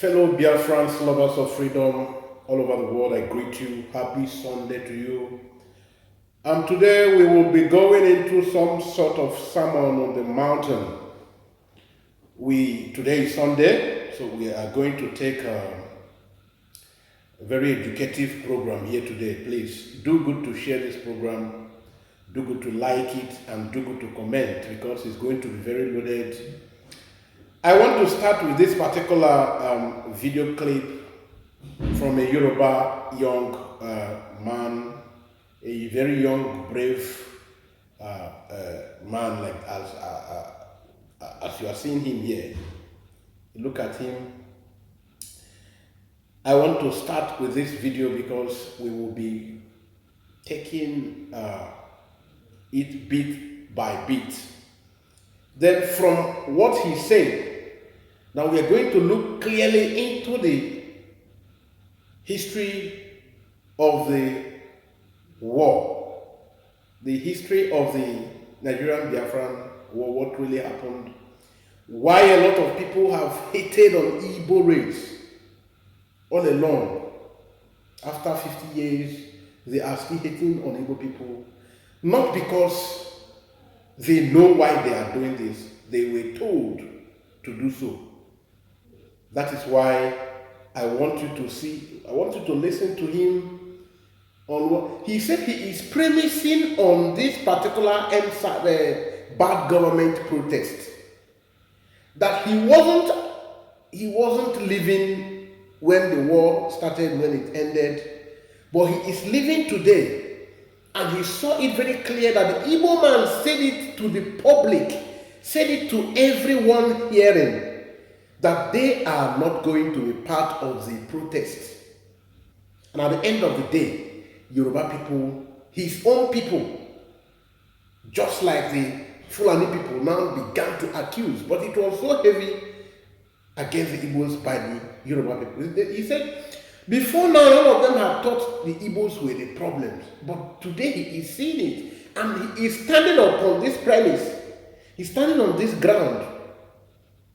Fellow Biafrans, lovers of freedom all over the world, I greet you. Happy Sunday to you. And today we will be going into some sort of sermon on the mountain. Today is Sunday, so we are going to take a very educative program here today. Please do good to share this program, do good to like it, and do good to comment because it's going to be very loaded. I want to start with this particular video clip from a Yoruba young man, a very young, brave man, like as you are seeing him here. Look at him. I want to start with this video because we will be taking it bit by bit. Then from what he said, now we are going to look clearly into the history of the war, the history of the Nigerian Biafran war, what really happened, why a lot of people have hated on Igbo race all along. After 50 years, they are still hating on Igbo people, not because they know why they are doing this, they were told to do so. That is why I want you to listen to him on what he said. He is premising on this particular bad government protest, that he wasn't living when the war started, when it ended, but he is living today, and he saw it very clear that the Igbo man said it to the public, said it to everyone hearing, that they are not going to be part of the protest. And at the end of the day, Yoruba people, his own people, just like the Fulani people, now began to accuse, but it was so heavy against the Igbos by the Yoruba people. He said, before now, all of them had thought the Igbos were the problems, but today he is seeing it, and he is standing upon this premise. He's standing on this ground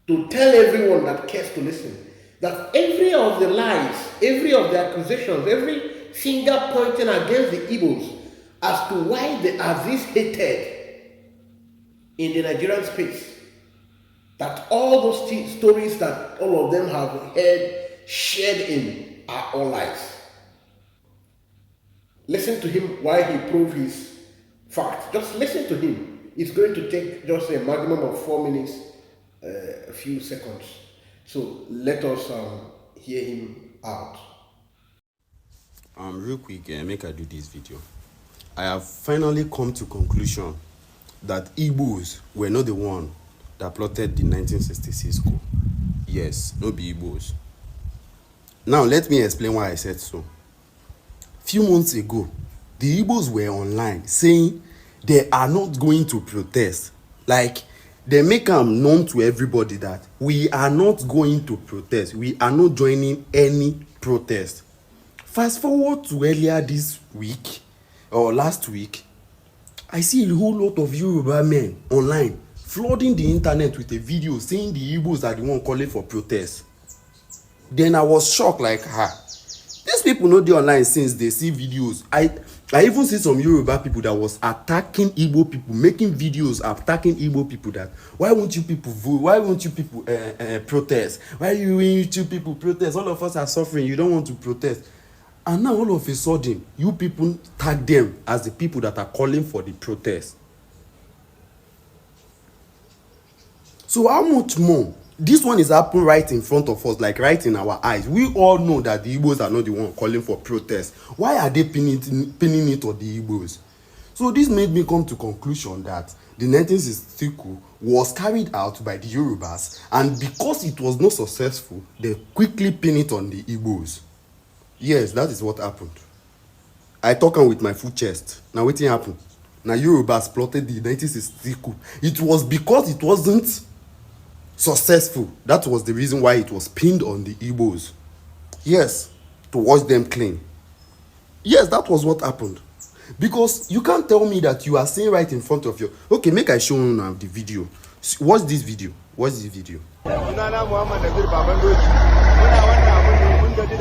to tell everyone that cares to listen that every of the lies, every of the accusations, every finger pointing against the Igbos as to why they are this hated in the Nigerian space, that all those stories that all of them have heard, shared in, are all lies. Listen to him while he proves his fact. Just listen to him. It's going to take just a maximum of 4 minutes, a few seconds. So let us hear him out. Real quick, make I do this video. I have finally come to conclusion that Igbos were not the one that plotted the 1966 coup. Yes, no be Igbos. Now let me explain why I said so. Few months ago, the Igbos were online saying they are not going to protest. Like, they make them known to everybody that we are not going to protest. We are not joining any protest. Fast forward to earlier this week, or last week, I see a whole lot of Yoruba men online flooding the internet with a video saying the Igbos are the one calling for protest. Then I was shocked, like, these people know they online since they see videos. I even see some Yoruba people that was attacking Igbo people, making videos attacking Igbo people that, why won't you people vote? Why won't you people protest? Why you people protest? All of us are suffering. You don't want to protest. And now all of a sudden, you people tag them as the people that are calling for the protest. So how much more? This one is happening right in front of us, like right in our eyes. We all know that the Igbos are not the one calling for protest. Why are they pinning it on the Igbos? So this made me come to conclusion that the 1960 coup was carried out by the Yorubas, and because it was not successful, they quickly pin it on the Igbos. Yes, that is what happened. I talk on with my full chest. Now what happened? Now Yorubas plotted the 1960 coup. It was because it wasn't successful. That was the reason why it was pinned on the Igbos. Yes, to wash them clean. Yes, that was what happened. Because you can't tell me that you are seeing right in front of you. Okay, make I show you now the video. Watch this video. Watch this video.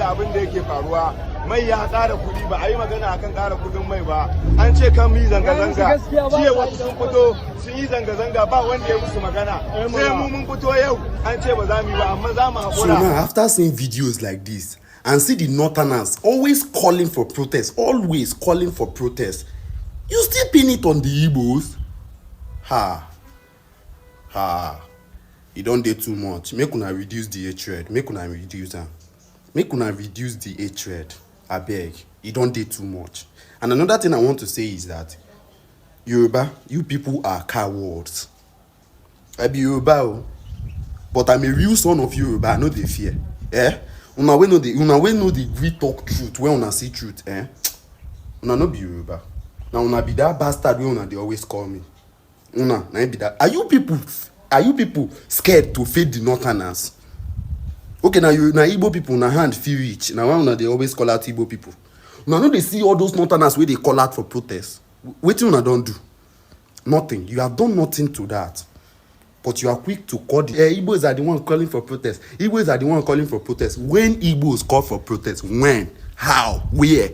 da abin da yake faruwa mai ya ƙara kuɗi ba a yi magana akan ƙara kuɗin mai ba an ce kan yi zanga-zanga jiya wasu sun fito sun yi zanga-zanga ba wanda ya musu magana sai mu mun fito yau an ce ba za mu yi ba amma za mu haƙura. So now after seeing videos like this and see the northerners always calling for protest, you still pin it on the Igbos? E don dey too much. Make una reduce the hatred. Make una reduce the hatred. Abeg, e don dey too much. And another thing I want to say is that Yoruba, you people are cowards. I be Yoruba o, but I'm a real son of Yoruba. I no dey fear. Una wey no dey gree talk truth when una see truth. Una no be Yoruba. Now una be that bastard wey una dey always call me. Una na be that. Are you people scared to face the northerners? Okay, now Igbo people, na hand feel rich. Now why una dey always call out Igbo people? Una no dey see all those northerners wey dey call out for protest. Wetin una don do? Nothing. You have done nothing to that. But you are quick to call the Igbos are the one calling for protest. Igbos are the one calling for protest. When Igbos call for protest? When? How? Where?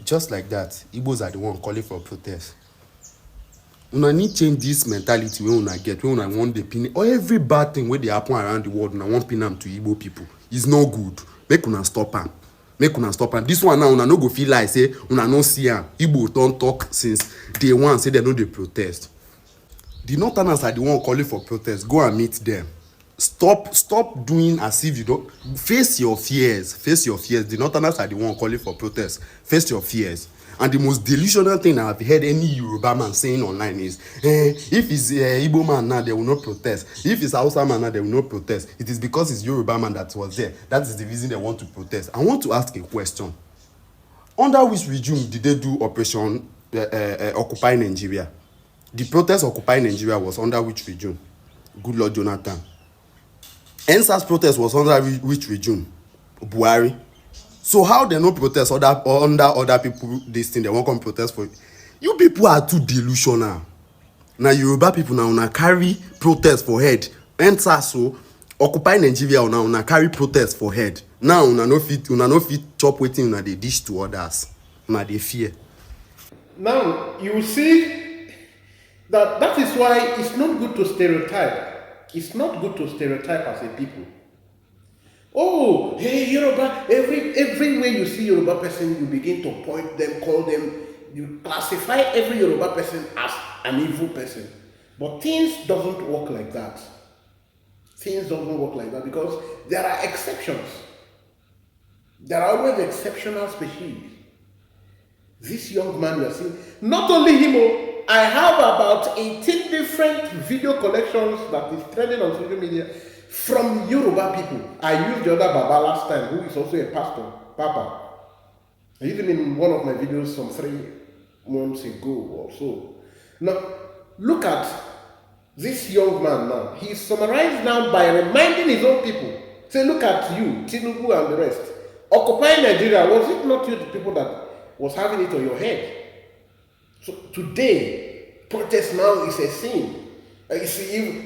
Just like that, Igbos are the one calling for protest. Una need change this mentality wey una get, wey una want dey pin or every bad thing wey dey happen around the world, una want pin am to Igbo people. It's no good. Make una stop am. This one now, una no go feel like say una no see am. Igbo don talk since day one say dem no dey protest. The northerners are the one calling for protest. Go and meet them. Stop doing as if you don't. Face your fears. The northerners are the one calling for protest. Face your fears. And the most delusional thing I've heard any Yoruba man saying online is, if it's Igbo man now, they will not protest. If it's Hausa man now, they will not protest. It is because it's Yoruba man that was there. That is the reason they want to protest. I want to ask a question. Under which regime did they do Operation Occupy Nigeria? The protest Occupy Nigeria was under which regime? Good Lord Jonathan. NSAS protest was under which regime? Buhari. So how they no protest under other people this thing they won't come protest for? You people are too delusional. Now Yoruba people now una carry protest for head. Enter so Occupy Nigeria una carry protest for head. Now una no fit chop wetin una dey dish to others. Una dey fear. Now you see that is why it's not good to stereotype. It's not good to stereotype as a people. Oh, hey, Yoruba, everywhere you see Yoruba person, you begin to point them, call them, you classify every Yoruba person as an evil person. But things doesn't work like that. Things don't work like that because there are exceptions. There are always exceptional species. This young man you are seeing, not only him, I have about 18 different video collections that is trending on social media from Yoruba people. I used the other Baba last time, who is also a pastor, Papa. I used him in one of my videos some 3 months ago or so. Now, look at this young man now. He's summarized now by reminding his own people. Say, look at you, Tinubu and the rest. Occupy Nigeria, was it not you, the people that was having it on your head? So today, protest now is a sin.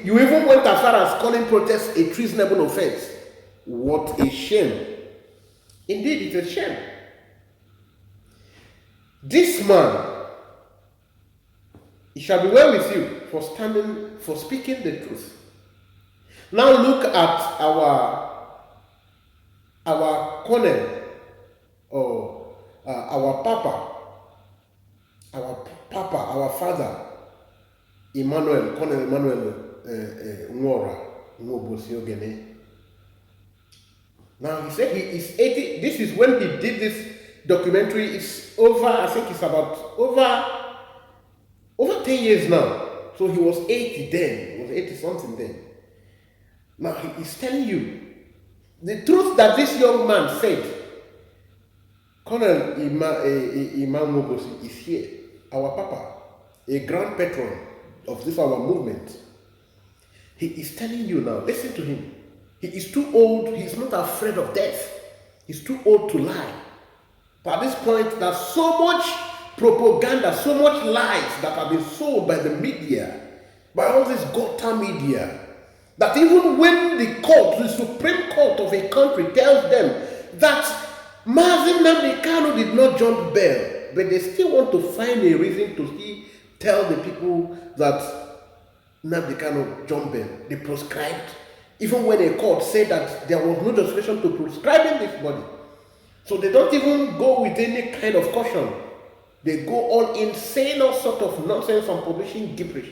You even went as far as calling protest a treasonable offense. What a shame. Indeed, it's a shame. This man, it shall be well with you for speaking the truth. Now look at our colonel, or our our father, Colonel Emmanuel Nwora. Now he said he is 80. This is when he did this documentary. It's over, I think it's about over 10 years now. So he was 80 then. He was 80 something then. Now he is telling you the truth that this young man said. Colonel Imam Mogosi is here. Our Papa, a grand patron of this our movement. He is telling you now, listen to him. He is too old, he is not afraid of death. He's too old to lie. But at this point, there's so much propaganda, so much lies that have been sold by the media, by all this Gota media, that even when the Supreme Court of of a country tells them that Mazi Nnamdi Kanu did not jump bail, but they still want to find a reason to still tell the people that Nnamdi Kanu jumped bail. They proscribed, even when a court said that there was no justification to prescribing this body. So they don't even go with any kind of caution. They go all insane, all sort of nonsense on publishing gibberish.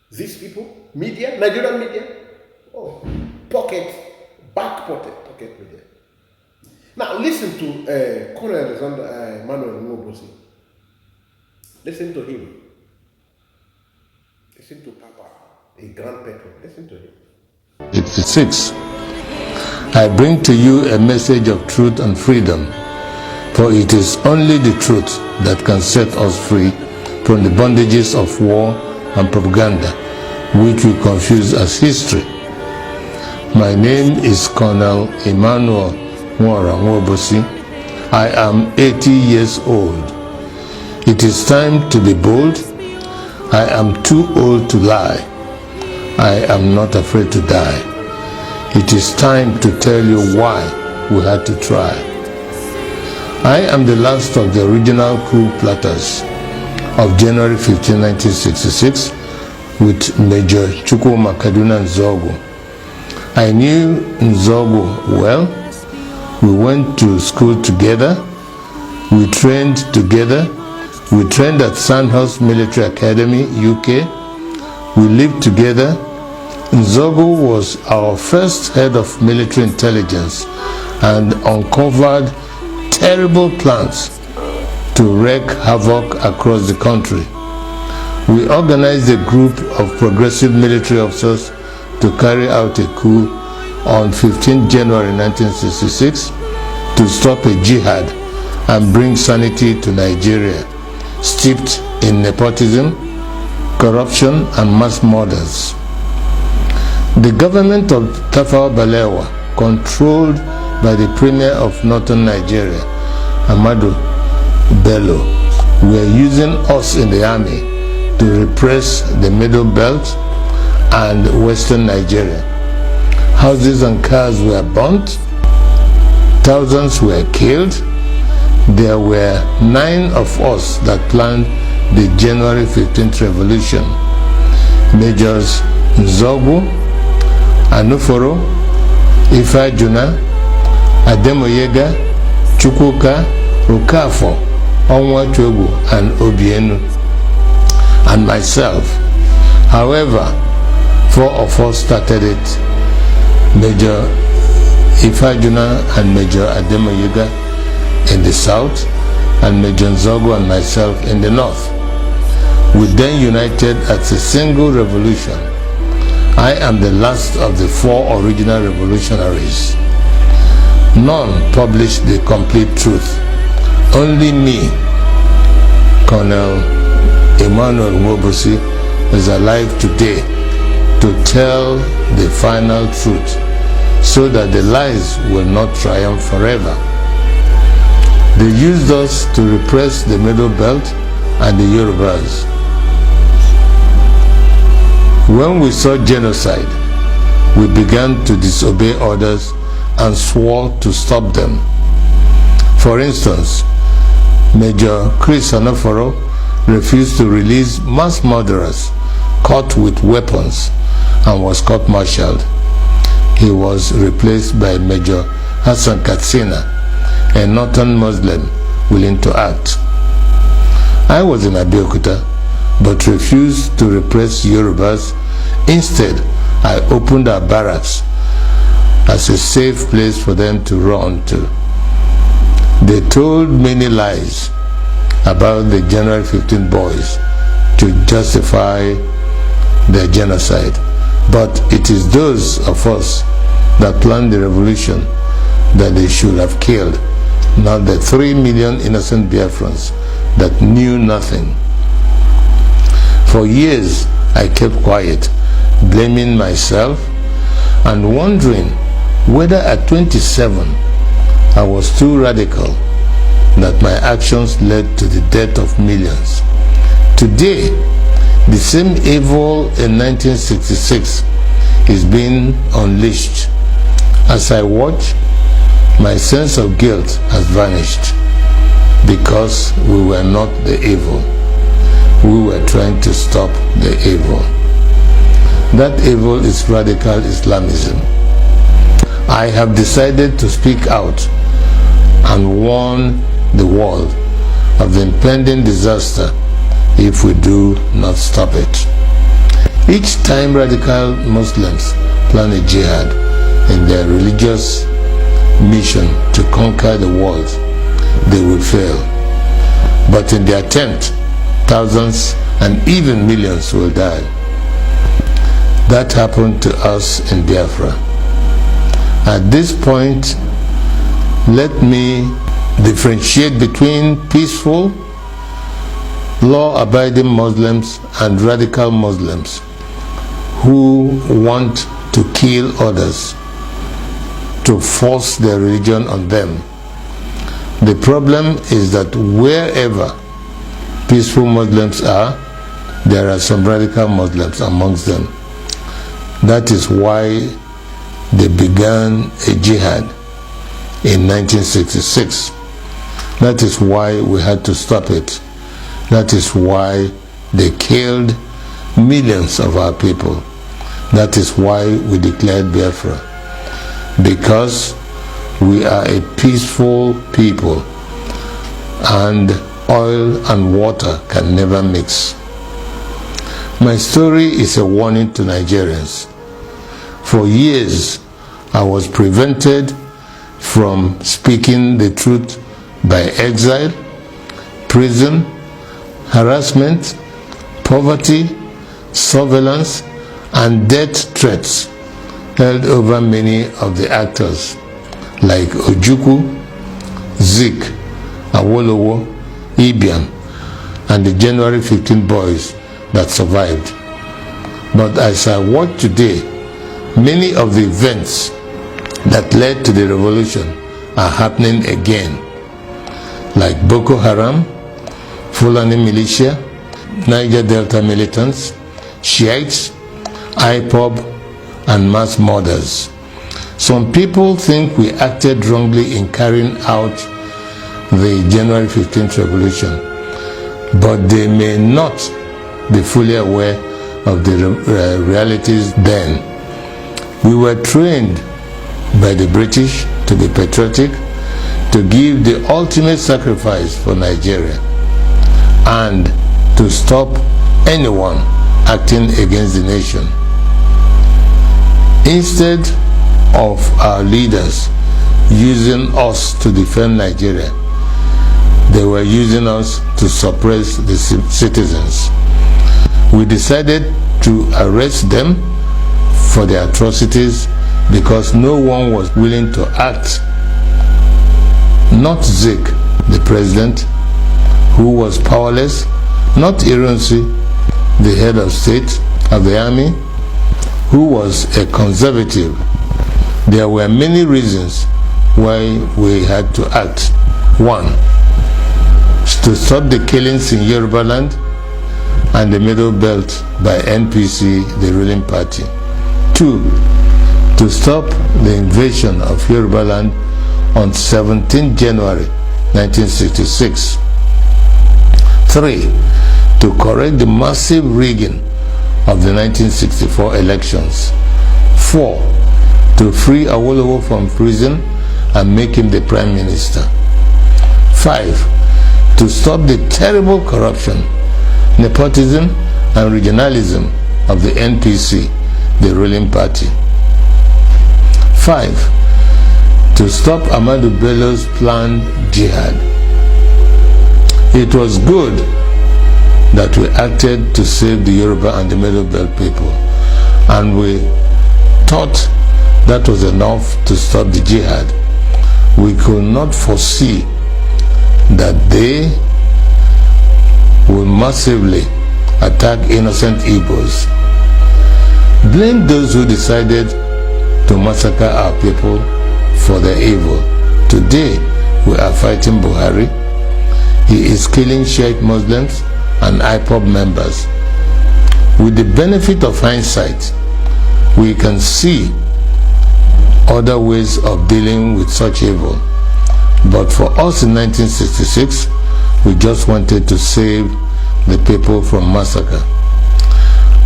These people, media, Nigerian media, pocket media. Now listen to Colonel Alexander Emmanuel Nwobosi. Listen to him. Listen to Papa, a grand patron. Listen to him. 56. I bring to you a message of truth and freedom, for it is only the truth that can set us free from the bondages of war and propaganda, which we confuse as history. My name is Colonel Emmanuel Nwobosi. I am 80 years old. It is time to be bold. I am too old to lie. I am not afraid to die. It is time to tell you why we had to try. I am the last of the original coup plotters of January 15, 1966 with Major Chukwuma Kaduna Nzogu. I knew Nzogu well. We went to school together. We trained together. We trained at Sandhurst Military Academy, UK. We lived together. Nzogu was our first head of military intelligence and uncovered terrible plans to wreak havoc across the country. We organized a group of progressive military officers to carry out a coup on 15 January 1966 to stop a jihad and bring sanity to Nigeria, steeped in nepotism, corruption, and mass murders. The government of Tafawa Balewa, controlled by the Premier of Northern Nigeria, Ahmadu Bello, were using us in the army to repress the Middle Belt and Western Nigeria. Houses and cars were burnt. Thousands were killed. There were 9 of us that planned the January 15th revolution. Majors Nzogu, Anuforo, Ifajuna, Ademoyega, Chukwuka, Okafo, Onwachwegu, and Obienu, and myself. However, 4 of us started it. Major Ifajuna and Major Ademoyega in the south, and Major Nzogu and myself in the north. We then united as a single revolution. I am the last of the 4 original revolutionaries. None published the complete truth. Only me, Colonel Emmanuel Nwobosi, is alive today to tell the final truth so that the lies will not triumph forever. They used us to repress the Middle Belt and the Yorubas. When we saw genocide, we began to disobey orders and swore to stop them. For instance, Major Chris Anoforo refused to release mass murderers caught with weapons and was court-martialed. He was replaced by Major Hassan Katsina, a northern Muslim willing to act. I was in Abeokuta, but refused to repress Yorubas. Instead, I opened our barracks as a safe place for them to run to. They told many lies about the January 15 boys to justify their genocide. But it is those of us that planned the revolution that they should have killed, not the 3 million innocent Biafrans that knew nothing. For years, I kept quiet, blaming myself and wondering whether at 27 I was too radical, that my actions led to the death of millions. Today, the same evil in 1966 is being unleashed As I watch, my sense of guilt has vanished because we were not the evil. We were trying to stop the evil. That evil is radical Islamism. I have decided to speak out and warn the world of the impending disaster if we do not stop it. Each time radical Muslims plan a jihad in their religious mission to conquer the world, they will fail. But in the attempt, thousands and even millions will die. That happened to us in Biafra. At this point, let me differentiate between peaceful, law-abiding Muslims and radical Muslims who want to kill others, to force their religion on them. The problem is that wherever peaceful Muslims are, there are some radical Muslims amongst them. That is why they began a jihad in 1966. That is why we had to stop it. That is why they killed millions of our people. That is why we declared Biafra. Because we are a peaceful people and oil and water can never mix. My story is a warning to Nigerians. For years, I was prevented from speaking the truth by exile, prison, harassment, poverty, surveillance, and death threats held over many of the actors like Ojukwu, Zik, Awolowo, Ibiam, and the January 15 boys that survived. But as I watch today, many of the events that led to the revolution are happening again, like Boko Haram, Fulani militia, Niger Delta militants, Shiites, IPOB, and mass murders. Some people think we acted wrongly in carrying out the January 15th revolution, but they may not be fully aware of the realities then. We were trained by the British to be patriotic, to give the ultimate sacrifice for Nigeria, and to stop anyone acting against the nation. Instead of our leaders using us to defend Nigeria, they were using us to suppress the citizens. We decided to arrest them for their atrocities because no one was willing to act. Not Zik, the president, who was powerless, not Ironsi, the head of state of the army, who was a conservative. There were many reasons why we had to act. One, to stop the killings in Yoruba land and the Middle Belt by NPC, the ruling party. Two, to stop the invasion of Yoruba land on 17 January 1966. Three, to correct the massive rigging of the 1964 elections. Four, to free Awolowo from prison and make him the Prime Minister. Five, to stop the terrible corruption, nepotism, and regionalism of the NPC, the ruling party. Five, to stop Ahmadu Bello's planned jihad. It was good that we acted to save the Yoruba and the Middle Belt people, and we thought that was enough to stop the jihad. We could not foresee that they will massively attack innocent Igbos. Blame those who decided to massacre our people for their evil. Today, we are fighting Buhari. He is killing Shiite Muslims and IPOB members. With the benefit of hindsight, we can see other ways of dealing with such evil. But for us in 1966, we just wanted to save the people from massacre.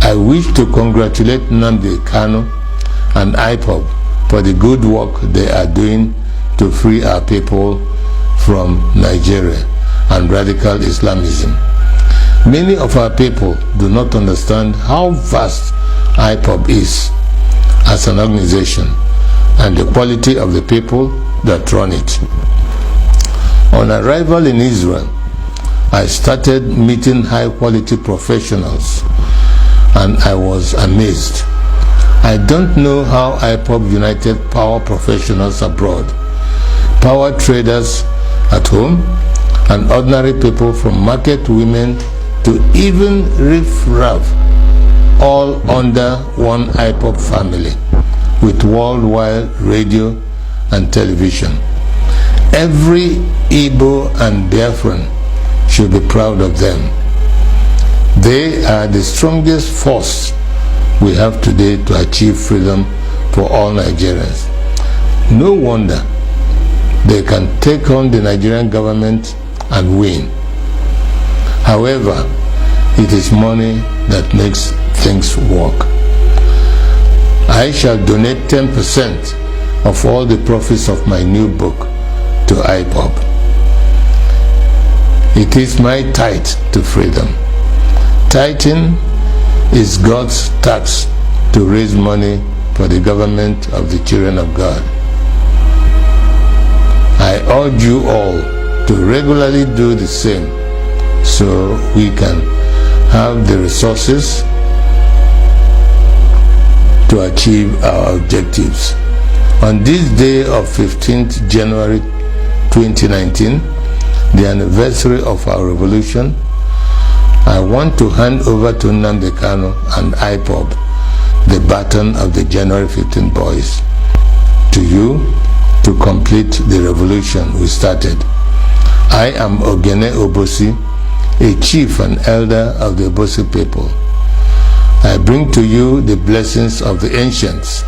I wish to congratulate Nnamdi Kanu and IPOB for the good work they are doing to free our people from Nigeria and radical Islamism. Many of our people do not understand how vast IPOB is as an organization and the quality of the people that run it. On arrival in Israel, I started meeting high-quality professionals, and I was amazed. I don't know how IPOB united power professionals abroad, power traders at home, and ordinary people from market women to even riff-raff, all under one IPOB family, with worldwide radio and television. Every Igbo and Biafran should be proud of them. They are the strongest force we have today to achieve freedom for all Nigerians. No wonder they can take on the Nigerian government and win. However, it is money that makes things work. I shall donate 10% of all the profits of my new book to IPOB. It is my tithe to freedom. Tithing is God's tax to raise money for the government of the children of God. I urge you all to regularly do the same so we can have the resources to achieve our objectives. On this day of 15th January 2019, the anniversary of our revolution, I want to hand over to Nnamdi Kanu and IPOB the baton of the January 15 boys, to you to complete the revolution we started. I am Ogene Obosi, a chief and elder of the Obosi people. I bring to you the blessings of the ancients.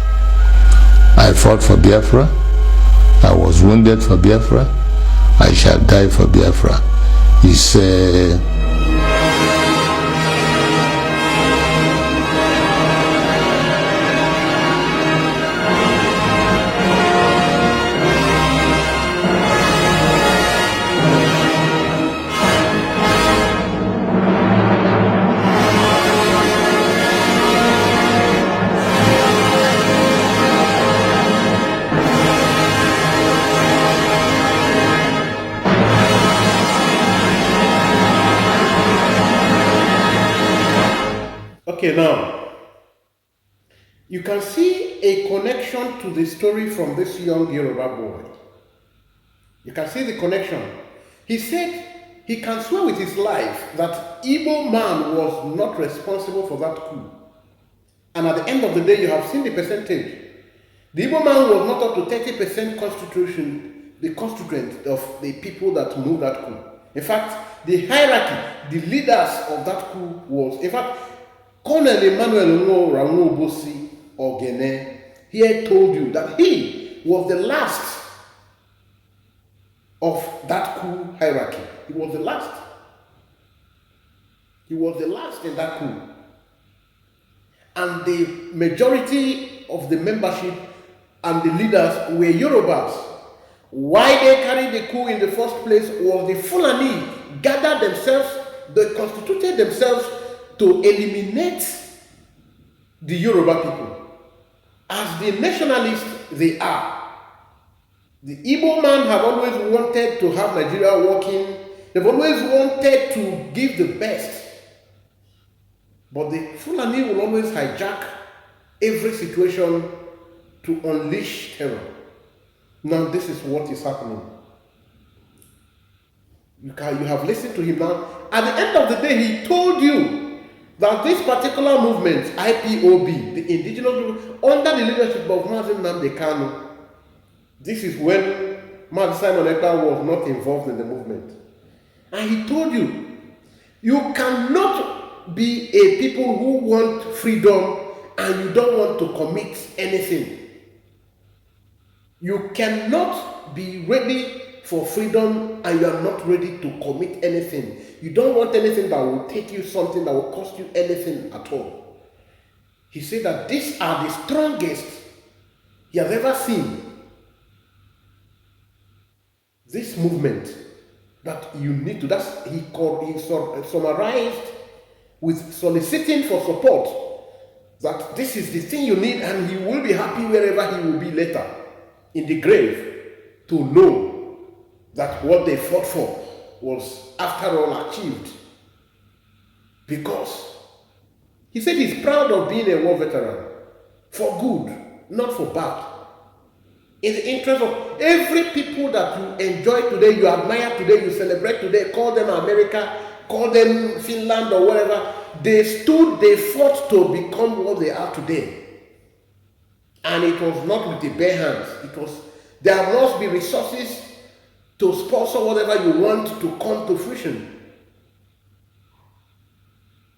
I fought for Biafra. I was wounded for Biafra. I shall die for Biafra. He said, Okay, now, you can see a connection to the story from this young Yoruba boy. You can see the connection. He said he can swear with his life that Igbo man was not responsible for that coup. And at the end of the day, you have seen the percentage. The Igbo man was not up to 30% the constituent of the people that moved that coup. In fact, the hierarchy, the leaders of that coup was, in fact, Colonel Emmanuel Obosi Ogene here told you that he was the last of that coup hierarchy. He was the last. He was the last in that coup. And the majority of the membership and the leaders were Yorubas. Why they carried the coup in the first place was the Fulani gathered themselves, they constituted themselves to eliminate the Yoruba people. As the nationalists they are, the Igbo man have always wanted to have Nigeria working. They've always wanted to give the best. But the Fulani will always hijack every situation to unleash terror. Now this is what is happening. You have listened to him now. At the end of the day, he told you that this particular movement, IPOB, the indigenous group, under the leadership of Mazi Nnamdi Kanu, this is when Mazi Simon Ekpa was not involved in the movement. And he told you, you cannot be a people who want freedom and you don't want to commit anything. You cannot be ready for freedom and you are not ready to commit anything. You don't want anything that will take you something that will cost you anything at all. He said that these are the strongest he has ever seen. This movement that you need to, that's he summarized with soliciting for support, that this is the thing you need and he will be happy wherever he will be later in the grave to know that what they fought for was after all achieved. Because he said he's proud of being a war veteran for good, not for bad. In the interest of every people that you enjoy today, you admire today, you celebrate today, call them America, call them Finland or whatever, they fought to become what they are today. And it was not with the bare hands. There must be resources to sponsor whatever you want to come to fruition.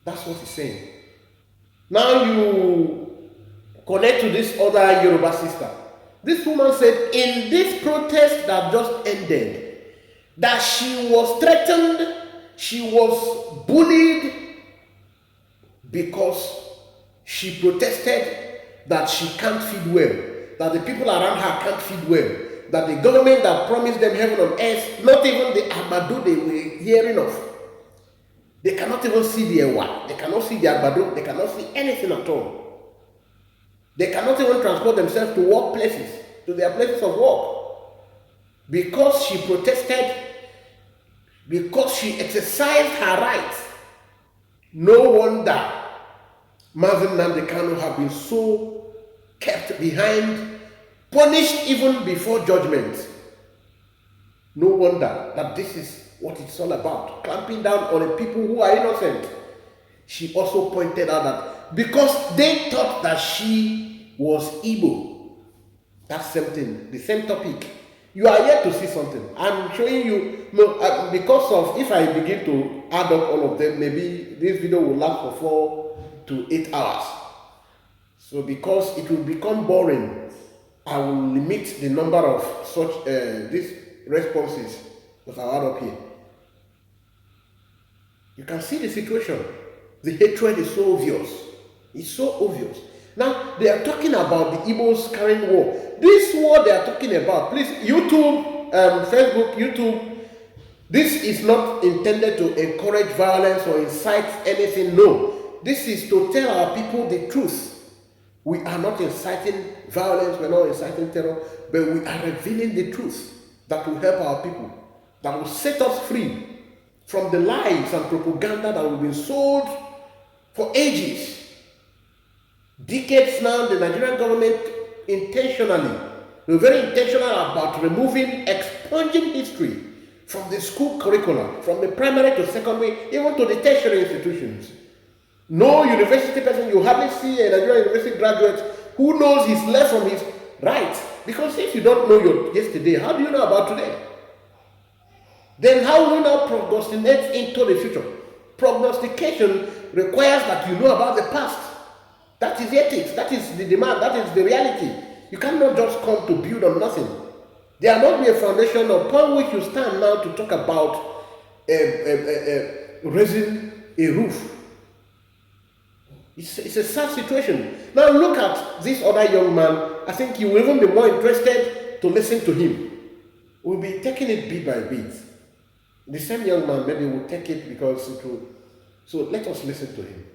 That's what he's saying. Now you connect to this other Yoruba sister. This woman said in this protest that just ended, that she was threatened, she was bullied because she protested that she can't feed well, that the people around her can't feed well, that the government that promised them heaven on earth, not even the Agbado they were hearing of, they cannot even see the Ewa, they cannot see the Agbado, they cannot see anything at all. They cannot even transport themselves to workplaces, to their places of work. Because she protested, because she exercised her rights. No wonder Marvin Nnamdi Kanu have been so kept behind, punished even before judgment. No wonder that this is what it's all about, clamping down on the people who are innocent. She also pointed out that because they thought that she was Igbo, that's something, the same topic. You are yet to see something. I'm showing you, because of, if I begin to add up all of them, maybe this video will last for 4 to 8 hours. So because it will become boring, I will limit the number of such these responses that I add up here. You can see the situation. The hatred is so obvious. It's so obvious. Now, they are talking about the Igbos carrying war. This war they are talking about, please, YouTube, Facebook, YouTube, this is not intended to encourage violence or incite anything, no. This is to tell our people the truth. We are not inciting violence, we're not inciting terror, but we are revealing the truth that will help our people, that will set us free from the lies and propaganda that we've been sold for ages. Decades now, the Nigerian government intentionally, they're very intentional about expunging history from the school curriculum, from the primary to secondary, even to the tertiary institutions. No university person, you hardly see a Nigerian university graduate who knows his left from his right. Because if you don't know your yesterday, how do you know about today? Then how will you now prognosticate into the future? Prognostication requires that you know about the past. That is ethics, that is the demand, that is the reality. You cannot just come to build on nothing. There must be a foundation upon which you stand now to talk about raising a roof. It's a sad situation. Now look at this other young man. I think you will even be more interested to listen to him. We'll be taking it bit by bit. The same young man maybe will take it because it will. So let us listen to him.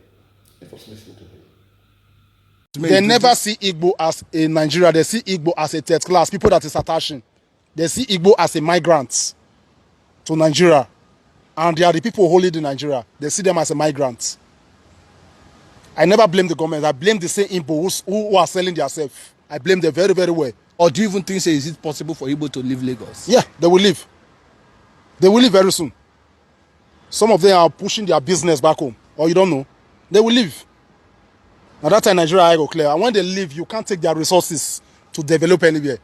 Let us listen to him. They never see Igbo as a Nigeria. They see Igbo as a third class, people that is attaching. They see Igbo as a migrant to Nigeria. And they are the people holding in Nigeria. They see them as a migrant. I never blame the government. I blame the same Igbo who are selling themselves. I blame them very, very well. Or do you even think, say, is it possible for Igbo to leave Lagos? Yeah, they will leave. They will leave very soon. Some of them are pushing their business back home. Or you don't know. They will leave. Now that time Nigeria I go clear. And when they leave, you can't take their resources to develop anywhere.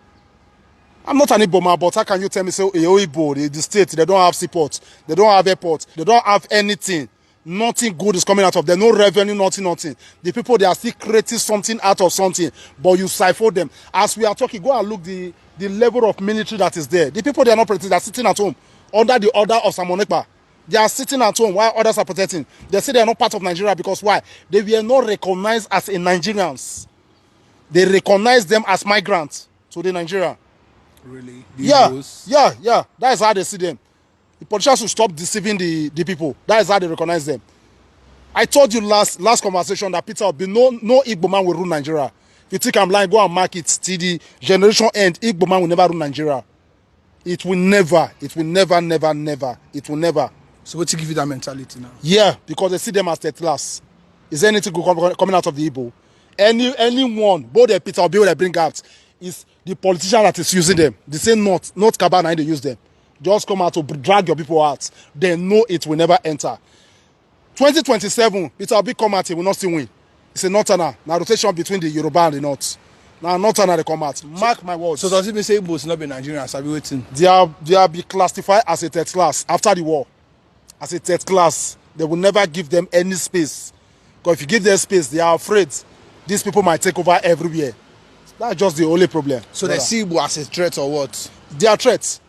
I'm not an Igbo man, but how can you tell me, say, Igbo, the state, they don't have seaport, they don't have airport, they don't have anything. Nothing good is coming out of them. No revenue, nothing. The people, they are still creating something out of something, but you siphon them. As we are talking, go and look the level of military that is there. The people, they are not protecting. They are sitting at home under the order of Samonekpa. They are sitting at home while others are protecting. They say they are not part of Nigeria because why? They were not recognized as Nigerians. They recognize them as migrants to the Nigeria. Really? Yeah. That is how they see them. The politicians should stop deceiving the people. That is how they recognize them. I told you last conversation that Peter Obi, no Igbo man will rule Nigeria. If you think I'm lying, go and mark it till the generation end. Igbo man will never rule Nigeria. It will never. It will never. So what to give you that mentality now? Yeah, because they see them as third class. Is there anything good coming out of the Igbo? Anyone, both the Peter Obi they bring out, is the politician that is using them. They say not Kabana, they use them. Just come out to drag your people out. They know it will never enter. 2027, Peter Obi come out, he will not still win. It's a northerner. Now rotation between the Yoruba and the North. Now northerner they come out. Mark my words. So does it mean say Igbos not be Nigerians? Are we waiting? They are be classified as a third class after the war. As a third class, they will never give them any space. Because if you give them space, they are afraid these people might take over everywhere. That's just the only problem. So they see Igbo as a threat or what? They are threats.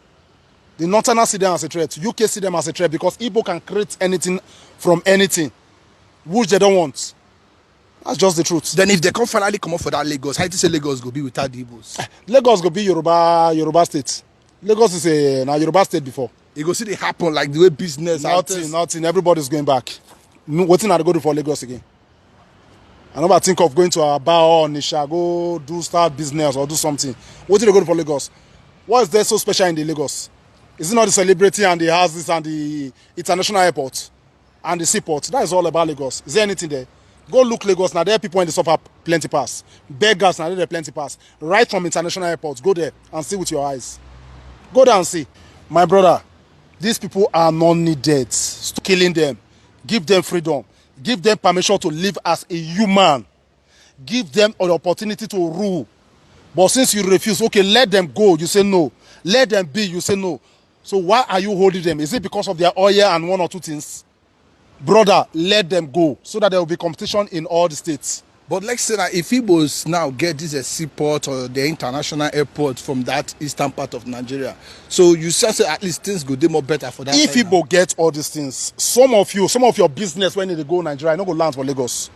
The Northerners see them as a threat. UK see them as a threat because Igbo can create anything from anything, which they don't want. That's just the truth. Then if they can finally come up for that Lagos, how do you say Lagos go be without the Igbos? Lagos go be Yoruba state. Lagos is a Yoruba state before. You go see it happen like the way business. Nothing. Everybody's going back. Waiting are they go do for Lagos again? I never think of going to Aba or Nisha, go start business or do something. What did they go do for Lagos? What is there so special in the Lagos? Is it not the celebrity and the houses and the international airport and the seaport? That is all about Lagos. Is there anything there? Go look Lagos. Now there are people in the suffer plenty pass. Beggars now there plenty pass. Right from international airports. Go there and see with your eyes. Go there and see. My brother, these people are not needed. Stop killing them. Give them freedom. Give them permission to live as a human. Give them an opportunity to rule. But since you refuse, okay, let them go. You say no. Let them be. You say no. So why are you holding them? Is it because of their oil and one or two things? Brother, let them go so that there will be competition in all the states. But let's say that if Igbos now get this seaport or the international airport from that eastern part of Nigeria, so you say at least things go do more better for that. If Igbo get all these things, some of your business when they go Nigeria, not go land for Lagos.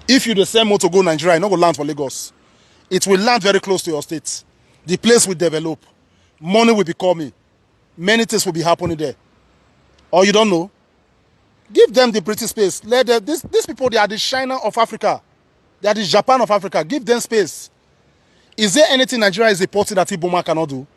If you the same motor go Nigeria, not go land for Lagos. It will land very close to your state. The place will develop. Money will be coming. Many things will be happening there. Or you don't know? Give them the British space. Let them, these people, they are the China of Africa. They are the Japan of Africa. Give them space. Is there anything Nigeria is importing that Igbo man cannot do?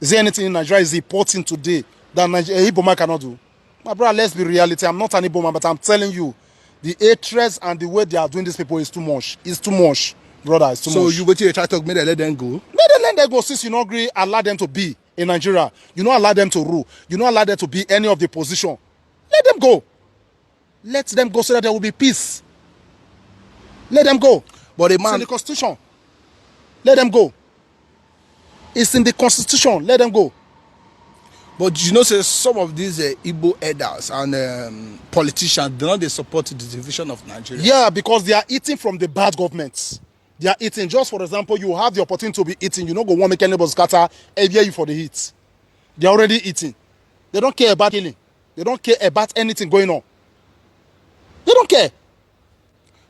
Is there anything Nigeria is importing today that Igbo man cannot do? My brother, let's be reality. I'm not an Igbo man, but I'm telling you, the hatred and the way they are doing these people is too much. It's too much, brother. It's too much. So you go to try to make them let them go? Let them go since you not agree, allow them to be in Nigeria. You don't allow them to rule. You don't allow them to be any of the position. Let them go. Let them go so that there will be peace. Let them go. But It's in the Constitution. Let them go. It's in the Constitution. Let them go. But you know, say some of these Igbo elders and politicians, they support the division of Nigeria. Yeah, because they are eating from the bad governments. They are eating. Just for example, you have the opportunity to be eating. You don't go want to make anybody scatter every you for the heat. They are already eating. They don't care about killing. They don't care about anything going on. They don't care.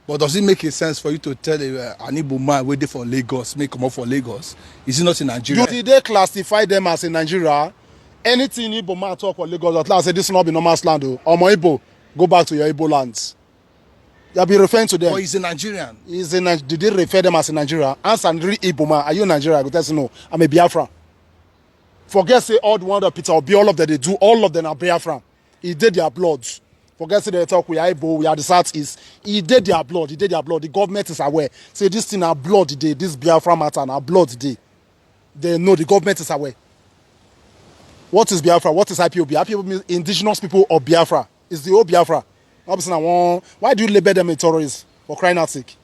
But does it make a sense for you to tell an Igbo man waiting for Lagos, make come up for Lagos? Is it not in Nigeria? They classify them as in Nigeria. Anything Igbo man talk for Lagos, at last say this will not be no man's land. Omo Igbo, go back to your Igbo lands. You'll be referring to them. But he's a Nigerian. Did they refer them as in Nigeria? Answer real Igbo man. Are you Nigeria? I go tell you no. I'm a Biafran. Forget say all the one that Peter Obi, all of them they do, all of them are Biafran. He did their blood. Forget say they talk we are Igbo, we are the Southeast. He did their blood. He did their blood. The government is aware. Say this thing are blood day. This Biafra matter and our blood day. They know the government is aware. What is Biafra? What is IPOB? IPOB means indigenous people of Biafra. It's the old Biafra. Why do you label them as terrorists? For crying out sake.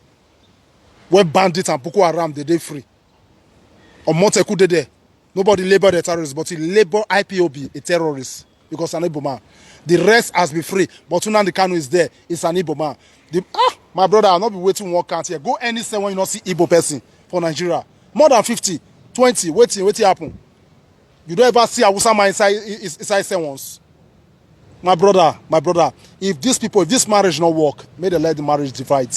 When bandits and Boko Haram they free. Or Monteku they there. Nobody labeled the terrorists, but he labeled IPOB a terrorist. because an Igbo man. The rest has been free. But Nnamdi Kanu is there. It's an Igbo man. My brother, I'll not be waiting one count here. Go any say when you not see Igbo person for Nigeria. More than 50, 20, waiting happen. You don't ever see a Wusama inside say once. My brother, if this marriage not work, may they let the marriage divide.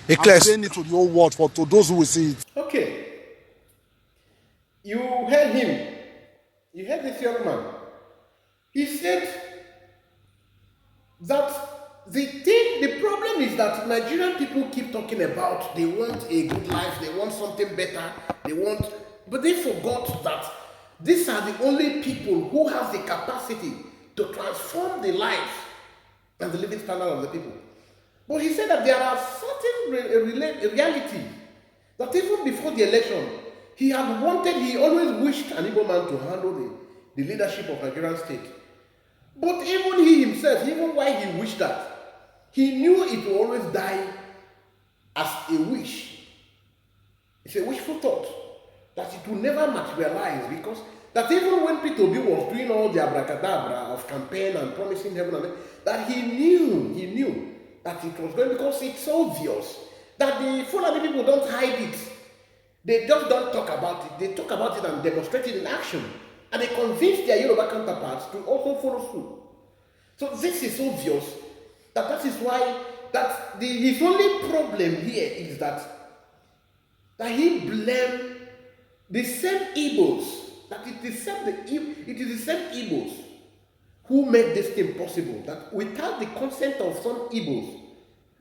I'm saying it to the whole world, to those who will see it. Okay. You heard him. You heard this young man. He said that the problem is that Nigerian people keep talking about they want a good life, they want something better, but they forgot that these are the only people who have the capacity to transform the life and the living standard of the people. But he said that there are certain reality that even before the election, he always wished an Igbo man to handle the leadership of Nigerian state. But even he himself, even while he wished that, he knew it will always die as a wish. It's a wishful thought that it will never materialize, because that even when Peter Obi was doing all the abracadabra of campaign and promising heaven and earth, that he knew that it was going, because it's obvious that the Fulani people don't hide it. They just don't talk about it. They talk about it and demonstrate it in action. And they convince their Yoruba counterparts to also follow suit. So this is obvious that is why his only problem here is that he blamed the same Igbos, that it is the same Igbos who made this thing possible. That without the consent of some Igbos,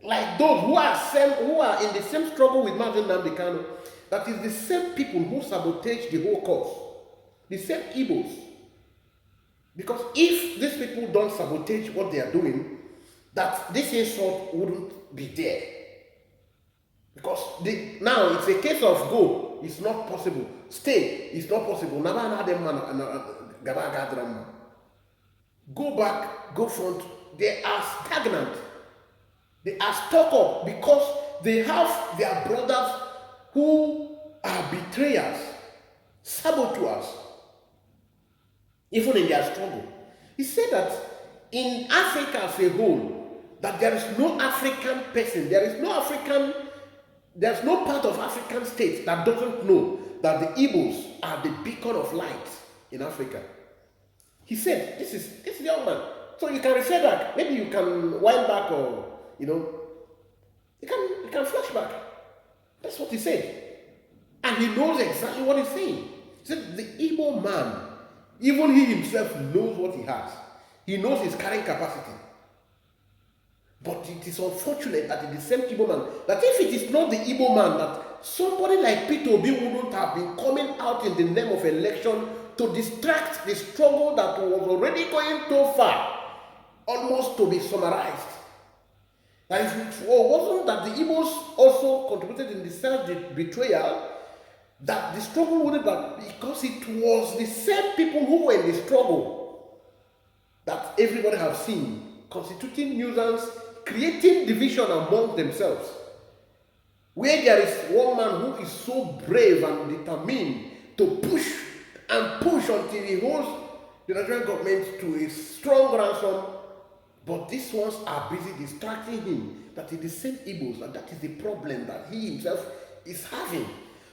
like those who are in the same struggle with Martin Nnamdi Kanu, that is the same people who sabotage the whole cause. The same Igbos. Because if these people don't sabotage what they are doing, that this insult wouldn't be there. Because now it's a case of go, it's not possible. Stay, it's not possible. Go back, go front. They are stagnant. They are stuck up because they have their brothers who are betrayers, saboteurs, even in their struggle. He said that in Africa as a whole, that there is no African person, there's no part of African states that doesn't know that the Igbos are the beacon of light in Africa. He said, this is young man. So you can refer back, maybe you can wind back, or you can flash back. That's what he said. And he knows exactly what he's saying. He said the Igbo man, even he himself knows what he has. He knows his carrying capacity. But it is unfortunate that it is the same Igbo man, that if it is not the Igbo man, that somebody like Peter Obi wouldn't have been coming out in the name of election to distract the struggle that was already going too far, almost to be summarized. That it wasn't that the Igbos also contributed in the self-betrayal, that the struggle wouldn't have, because it was the same people who were in the struggle that everybody has seen, constituting nuisance, creating division among themselves. Where there is one man who is so brave and determined to push until he holds the Nigerian government to a strong ransom, but these ones are busy distracting him, that it is the same Igbos, and that is the problem that he himself is having.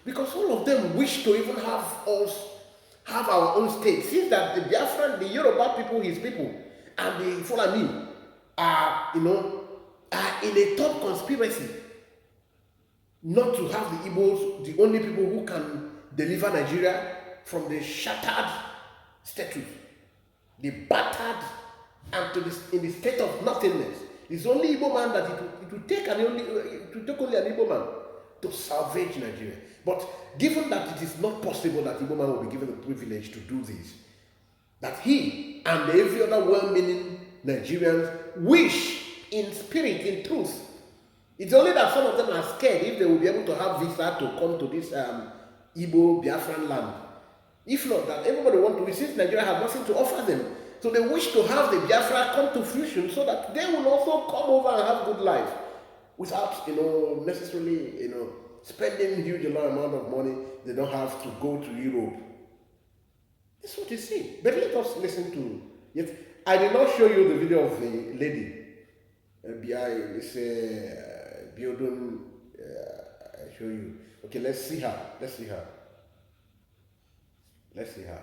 Because all of them wish to even have our own state. Since that the Biafran, the Yoruba people, his people, and the Fulani are in a top conspiracy not to have the Igbos, the only people who can deliver Nigeria from the shattered status, the battered, and in the state of nothingness. It's only Igbo man that it will take only an Igbo man to salvage Nigeria. But given that it is not possible that Igbo man will be given the privilege to do this, that he and every other well-meaning Nigerians wish in spirit, in truth. It's only that some of them are scared if they will be able to have visa to come to this Igbo Biafran land. If not, that everybody wants to, since Nigeria has nothing to offer them. So they wish to have the Biafra come to fruition so that they will also come over and have good life without, necessarily, spending huge amount of money. They don't have to go to Europe. That's what you see. But let us listen to it. I did not show you the video of the lady behind this building. I show you. Okay, let's see her. Let's see her. Let's see her.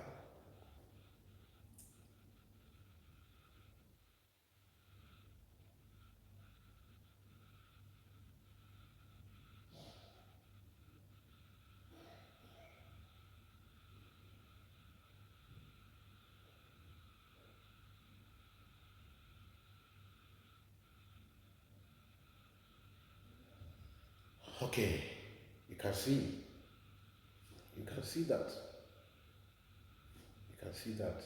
Okay, you can see. You can see that. You can see that.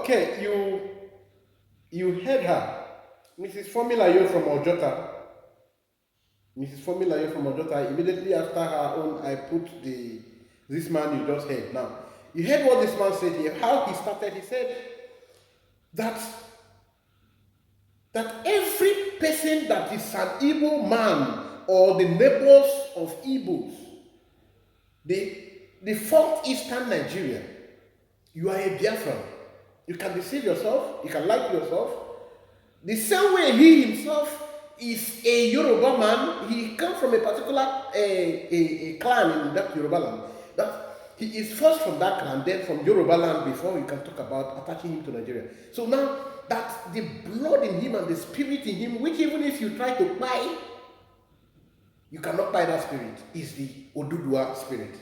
Okay, you heard her. Mrs. Formulayo from Ojota. Mrs. Formulayo from Ojota. Immediately after her own, I put this man you just heard. Now, you heard what this man said here, how he started. He said that every person that is an Igbo man or the neighbors of Igbos, the fourth eastern Nigeria, you are a Biafran. You can deceive yourself, you can lie to yourself. The same way he himself is a Yoruba man, he comes from a particular a clan in that Yoruba land. That he is first from that clan, then from Yoruba land before you can talk about attaching him to Nigeria. So now that the blood in him and the spirit in him, which even if you try to buy, you cannot buy that spirit, is the Odudua spirit.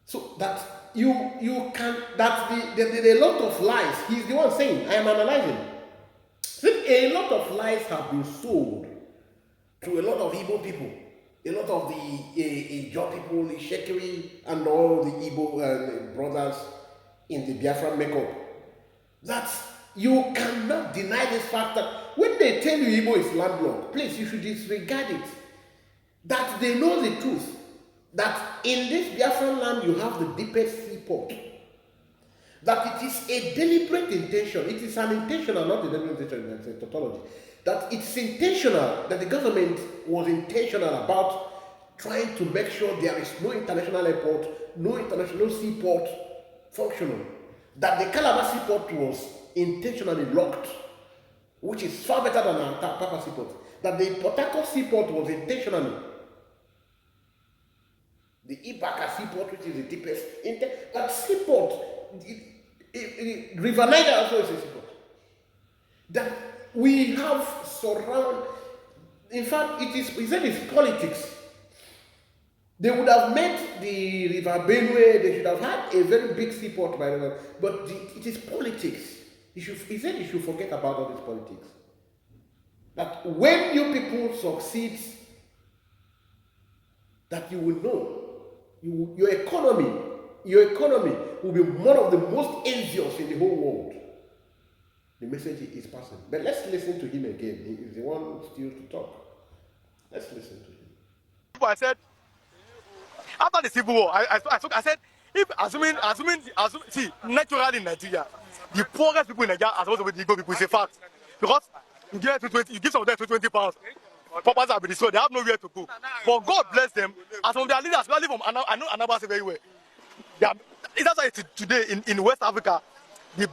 So that you can, that there are a lot of lies. He's the one saying, I am analyzing. A lot of lies have been sold to a lot of Igbo people, a lot of the Ijaw people, the Shekiri, and all the Igbo brothers in the Biafran makeup. That you cannot deny this fact that when they tell you Igbo is landlocked, please, you should disregard it. That they know the truth. That in this Biafran land you have the deepest seaport. That it is a deliberate intention. It is an intentional, not a deliberate intention, it's a tautology. That it's intentional, that the government was intentional about trying to make sure there is no international airport, no international seaport functional. That the Calabar seaport was intentionally locked, which is far better than our Papa seaport. That the Port Harcourt seaport was intentionally. The Ibaka seaport, which is the deepest, that seaport, River Niger also is a seaport. That we have surround. In fact, he said it's politics. They would have made the River Benue, they should have had a very big seaport by the way, but it is politics. He said you should forget about all this politics. That when you people succeed, that you will know. Your economy will be one of the most envious in the whole world. The message is passing. But let's listen to him again. He is the one still to talk. Let's listen to him. I said, after the Civil War, I said, if assuming, see, naturally in Nigeria, the poorest people in Nigeria are supposed to be the Igbo people. It's a fact. Because you give some of them 20 pounds. Properties have been destroyed. They have nowhere to go. But God bless them. As from their leaders, especially from I know Anambra very well. That's why today in West Africa, the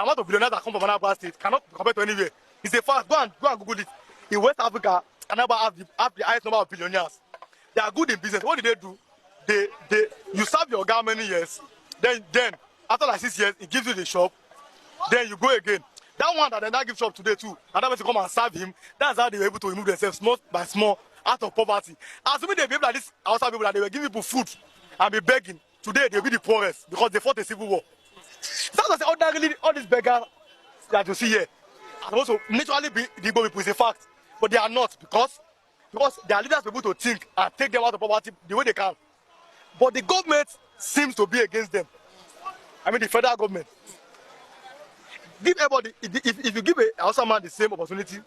amount of billionaires that come from Anambra State cannot compare to anywhere. It's a fact. Go and Google it. In West Africa, Anambra have the highest number of billionaires. They are good in business. What do? You serve your guy many years. Then after like 6 years, he gives you the shop. Then you go again. That one that they now give shop today too, and that person come and serve him. That's how they were able to remove themselves small by small out of poverty. Assuming they be able like this outside people that they were giving people food and be begging, today they'll be the poorest because they fought a civil war. That's why ordinarily all these beggars that you see here are supposed to naturally be the Igbo people. Is a fact, but they are not because their leaders are able to think and take them out of poverty the way they can. But the government seems to be against them. I mean the federal government. Give everybody, if you give a Hausa man the same opportunity,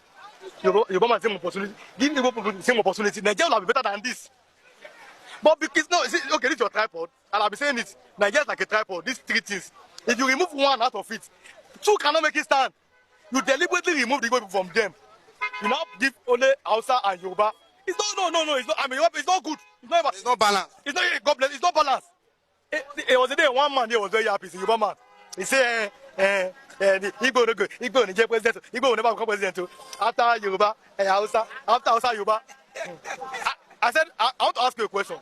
Yoruba man the same opportunity, give Igbo people the same opportunity, Nigeria will be better than this. But because, no, okay, this is your tripod, and I'll be saying it, Nigeria is like a tripod, these three things. If you remove one out of it, two cannot make it stand. You deliberately remove the Igbo people from them. You now give only Hausa and Yoruba. It's no, it's not, I mean, it's not good. It's not balanced. It's not, God bless, it's not balanced. It was a day one man here was very happy, it's a Yoruba man. He said, the Igbo no go, Igbo no get president, Igbo will never become president after Yoruba, Hausa, after Hausa Yoruba. I said, I want to ask you a question.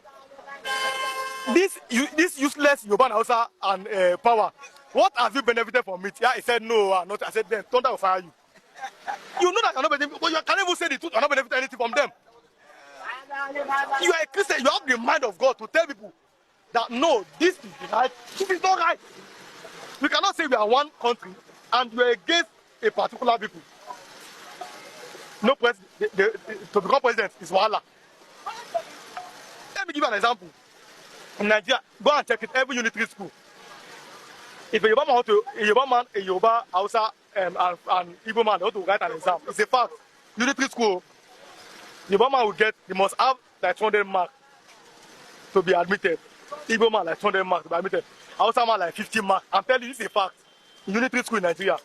This useless Yoruba and Hausa and power, what have you benefited from it? Yeah, he said no, not. I said then thunder will fire you. You know that you're not benefiting, but you can't even say the truth. You're not benefiting anything from them. You are a Christian. You have the mind of God to tell people that no, this is right. This is not right. We cannot say we are one country and we are against a particular people. No president to become president is wahala. Let me give you an example. In Nigeria, go and check it. Every unitary school, If a Yoruba man, a Yoruba, Hausa, and Igbo man want to write an exam, it's a fact. Unitary school, Yoruba man will get, he must have like 200 marks to be admitted. Igbo man like 200 marks to be admitted. Hausa man like 50 marks. I'm telling you, this is a fact. In unitary school in Nigeria,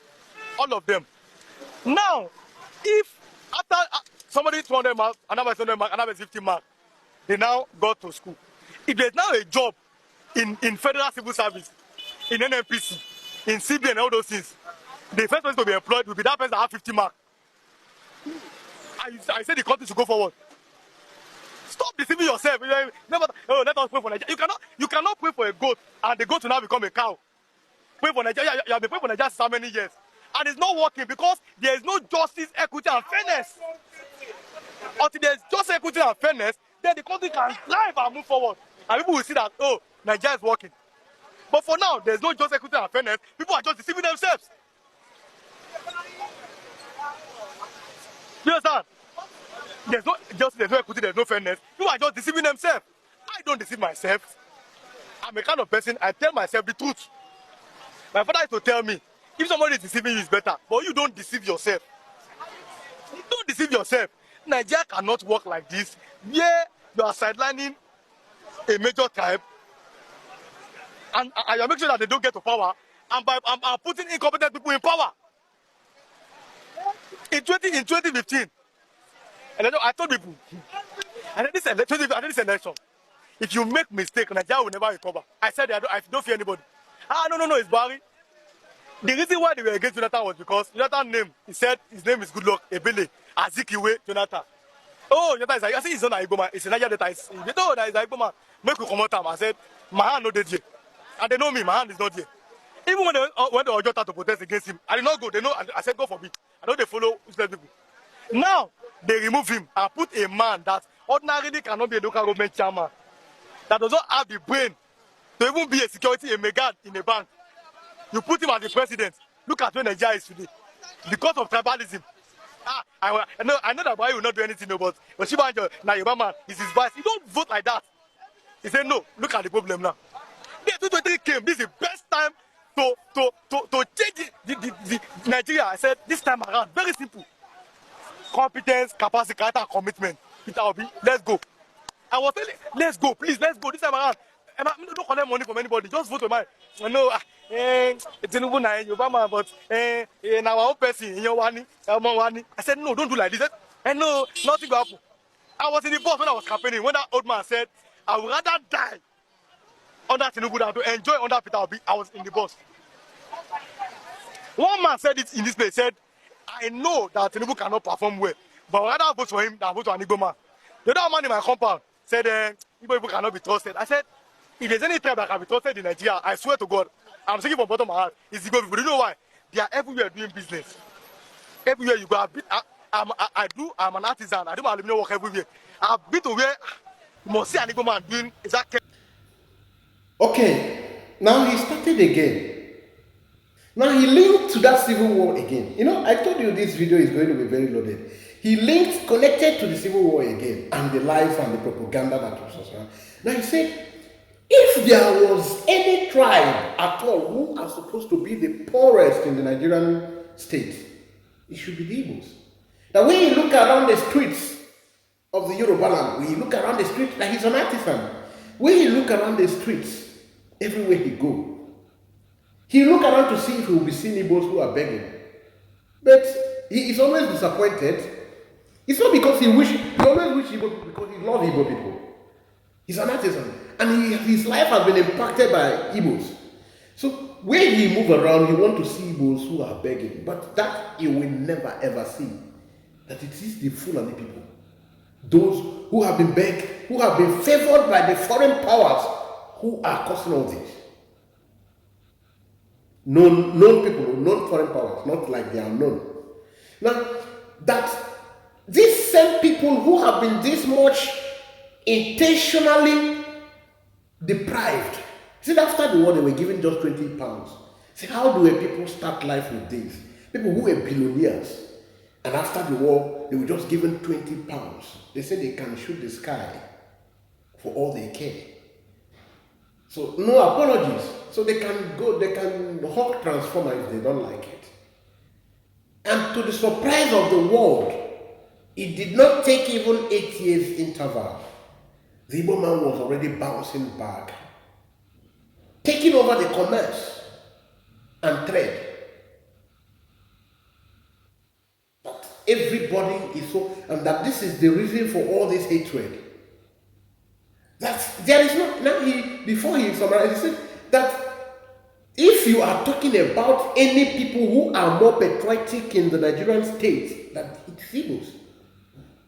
all of them. Now, if after somebody 200 marks, another 200 marks, another 50 marks, they now go to school. If there's now a job in federal civil service, in NNPC, in CBN, and all those things, the first person to be employed will be that person that have 50 marks. I say the country should go forward. Stop deceiving yourself. Never, oh, let us pray for Nigeria. You cannot pray for a goat and the goat will now become a cow. Pray for Nigeria. You have been praying for Nigeria for so many years, and it's not working because there is no justice, equity, and fairness. Until there's justice, equity, and fairness, then the country can thrive and move forward, and people will see that, oh, Nigeria is working. But for now, there's no justice, equity, and fairness. People are just deceiving themselves. You understand? There's no justice, there's no equity, there's no fairness. People are just deceiving themselves. I don't deceive myself. I'm a kind of person, I tell myself the truth. My father used to tell me, if somebody is deceiving you, it's better. But you don't deceive yourself. Don't deceive yourself. Nigeria cannot work like this. Yeah, you are sidelining a major tribe, and you are making sure that they don't get to power, and by putting incompetent people in power. In 2015, and I told people, and this election, if you make mistake, Nigeria will never recover. I said I don't fear anybody. No, it's Barry. The reason why they were against Jonathan was because Jonathan's name, he said his name is Goodluck Ebele, Azikiwe Jonathan. Oh, Jonathan is like, I see he's not an Igbo man, it's a Niger data. No, that is an Igbo man. Make we come out time. I said, my hand not there. And they know me, my hand is not there. Even when they went to Ojota to protest against him, I did not go. They know, I said, go for me. I know they follow useless people. Now, they remove him and put a man that ordinarily cannot be a local government chairman, that does not have the brain to even be a security, a megad in a bank. You put him as the president. Look at where Nigeria is today. Because of tribalism. I know that Buhari will not do anything, but Shibanjo, now Yoruba man, is his vice. You don't vote like that. He said, no, look at the problem now. The 2023 came. This is the best time to change the Nigeria. I said, this time around, very simple. Competence, capacity, character, and commitment. Peter Obi, let's go. I was telling, let's go, please, let's go this time around. And I don't collect money from anybody. Just vote for mine. I know, Tinubu na Yoruba man, but now our own person, I said, no, don't do like this. And no, nothing will happen. I was in the bus when I was campaigning. When that old man said, I would rather die under Tinubu than to enjoy under Peter Obi, I was in the bus. One man said it in this place, said, I know that Tinubu cannot perform well, but I would rather vote for him than vote for an Igbo man. The other man in my compound said, Igbo people cannot be trusted. I said, if there's any tribe that can be trusted in Nigeria, I swear to God, I'm speaking from the bottom of my heart, it's Igbo people. Do you know why? They are everywhere doing business. Everywhere you go, I'm an artisan. I do my aluminum work everywhere. I've been to where you must see an Igbo man doing exactly. Okay, now he started again. Now he linked to that civil war again. You know, I told you this video is going to be very loaded. He linked, connected to the civil war again, and the lies and the propaganda that was around. Now he said, if there was any tribe at all who are supposed to be the poorest in the Nigerian state, it should be the Igbos. Now when you look around the streets of the Yoruba land, when you look around the streets, like he's an artisan. When you look around the streets, everywhere he go, he look around to see if he will be seeing Igbos who are begging. But he is always disappointed. It's not because he always wish Igbo people, because he loves Igbo people. He's an artisan. And his life has been impacted by Igbos. So when he move around, he want to see Igbos who are begging. But that you will never ever see. That it is the Fulani people. Those who have been begged, who have been favored by the foreign powers, who are causing all this. Known people, known foreign powers, not like they are known. Now, that these same people who have been this much intentionally deprived. See, after the war, they were given just 20 pounds. See, how do people start life with this? People who were billionaires. And after the war, they were just given 20 pounds. They said they can shoot the sky for all they care. So, no apologies. So they can hawk transformer if they don't like it. And to the surprise of the world, it did not take even 8 years interval. The Igbo man was already bouncing back, taking over the commerce and trade. But everybody is so, and that this is the reason for all this hatred. That there is no, now before he summarized, he said that if you are talking about any people who are more patriotic in the Nigerian state, that it's Igbos,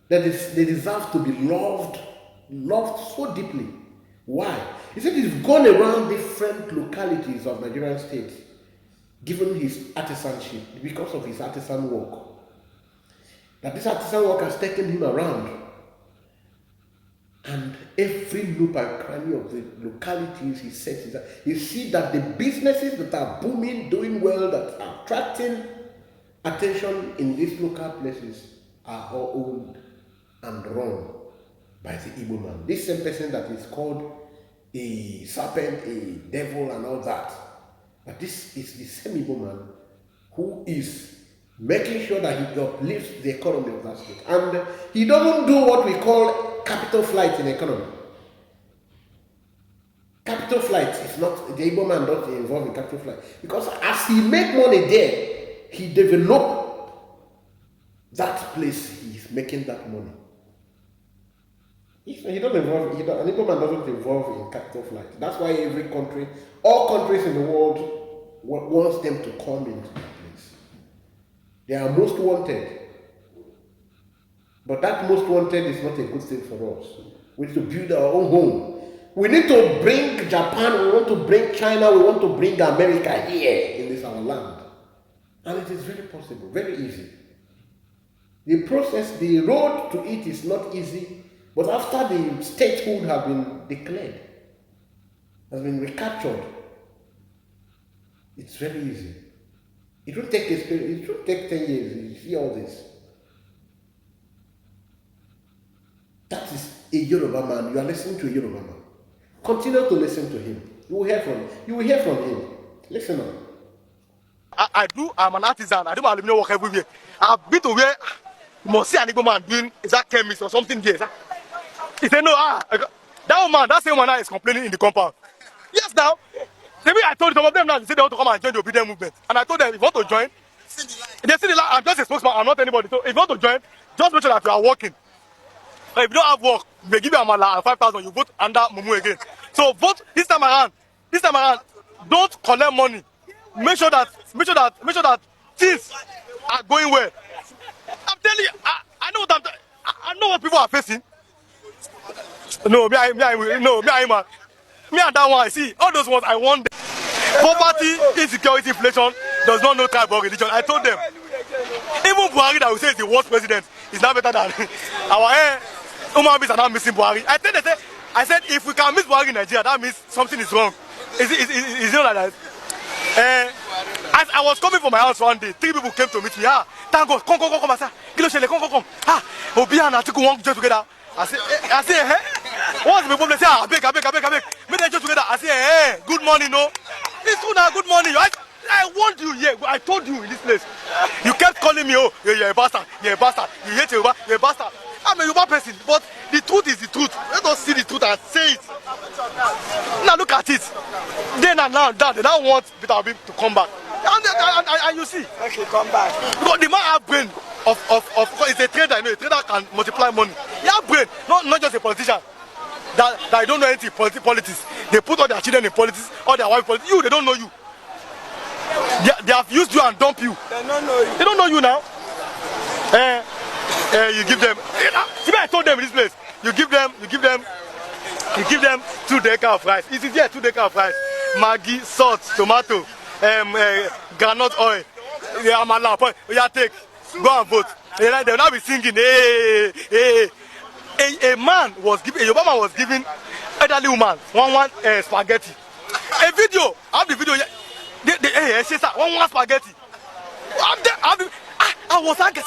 they deserve to be loved so deeply. Why? He said he's gone around different localities of Nigerian state, given his artisanship, because of his artisan work. That this artisan work has taken him around. And every nook and cranny of the localities he sets, you see that the businesses that are booming, doing well, that are attracting attention in these local places are all owned and run by the Igbo man. This same person that is called a serpent, a devil, and all that. But this is the same Igbo man who is making sure that he uplifts the economy of that state. And he doesn't do what we call capital flight in economy. Capital flight is not, the Igbo man not involved in capital flight. Because as he make money there, he develop that place, he's making that money. He don't involve, an Igbo man doesn't involve in capital flight. That's why every country, all countries in the world wants them to come into that place. They are most wanted. But that most wanted is not a good thing for us. We need to build our own home. We need to bring Japan, we want to bring China, we want to bring America here in this our land. And it is very possible, very easy. The process, the road to it is not easy, but after the statehood has been declared, has been recaptured, it's very easy. It will take 10 years, you see all this. That is a Yoruba man. You are listening to a Yoruba man. Continue to listen to him. You will hear from him. Listen on. I'm an artisan. I do my living work everywhere. I've been to where you must see an Igbo man doing, is that chemist or something there? He said, no, that same one now is complaining in the compound. Yes, now. Maybe I told some of them now, they said they want to come and join the obedient movement. And I told them, if you want to join, they see the line. I'm just a spokesman, I'm not anybody. So if you want to join, just make sure that you are working. But if you don't have work, they give you a mala and 5,000, you vote under Mumu again. So vote this time around, don't collect money. Make sure that things are going well. I'm telling you, I know what people are facing. No, me and that one, I see all those ones I want them. Poverty, insecurity, inflation does not know tribe or religion. I told them. Even Buhari that we say is the worst president is not better than our human beings are not missing Buhari. I said if we can miss Buhari in Nigeria, that means something is wrong. Is it not like that? As I was coming from my house one day, 3 people came to meet me. Thank God, come, sir. Come. Obi and Atiku want to join together. I say, hey. What's the problem? Say, I beg. Make them join together. I say, hey, good morning, no. This one, good morning. I want you here. I told you in this place. You kept calling me, oh, you're a bastard. You hate Yoruba, you're a bastard. I'm a Yoruba person, but the truth is the truth. Let us see the truth and say it. Now look at it. Then and now, they don't want Peter Obi to come back. And you see. Okay, come back. Because the man have brain of it's a trader, a trader can multiply money. He have brain, not just a politician. That don't know anything politics. They put all their children in politics, all their wife politics. They don't know you. They have used you and dumped you. They don't know you. They don't know you now. You give them. See, I told them in this place. You give them 2 decades of rice. It is here 2 decades of rice. Maggi, salt, tomato, groundnut oil. Take. Go and vote. They will not be singing. Hey. A Yoruba man was giving elderly woman one spaghetti. A video. I have the video. One spaghetti. I was angry.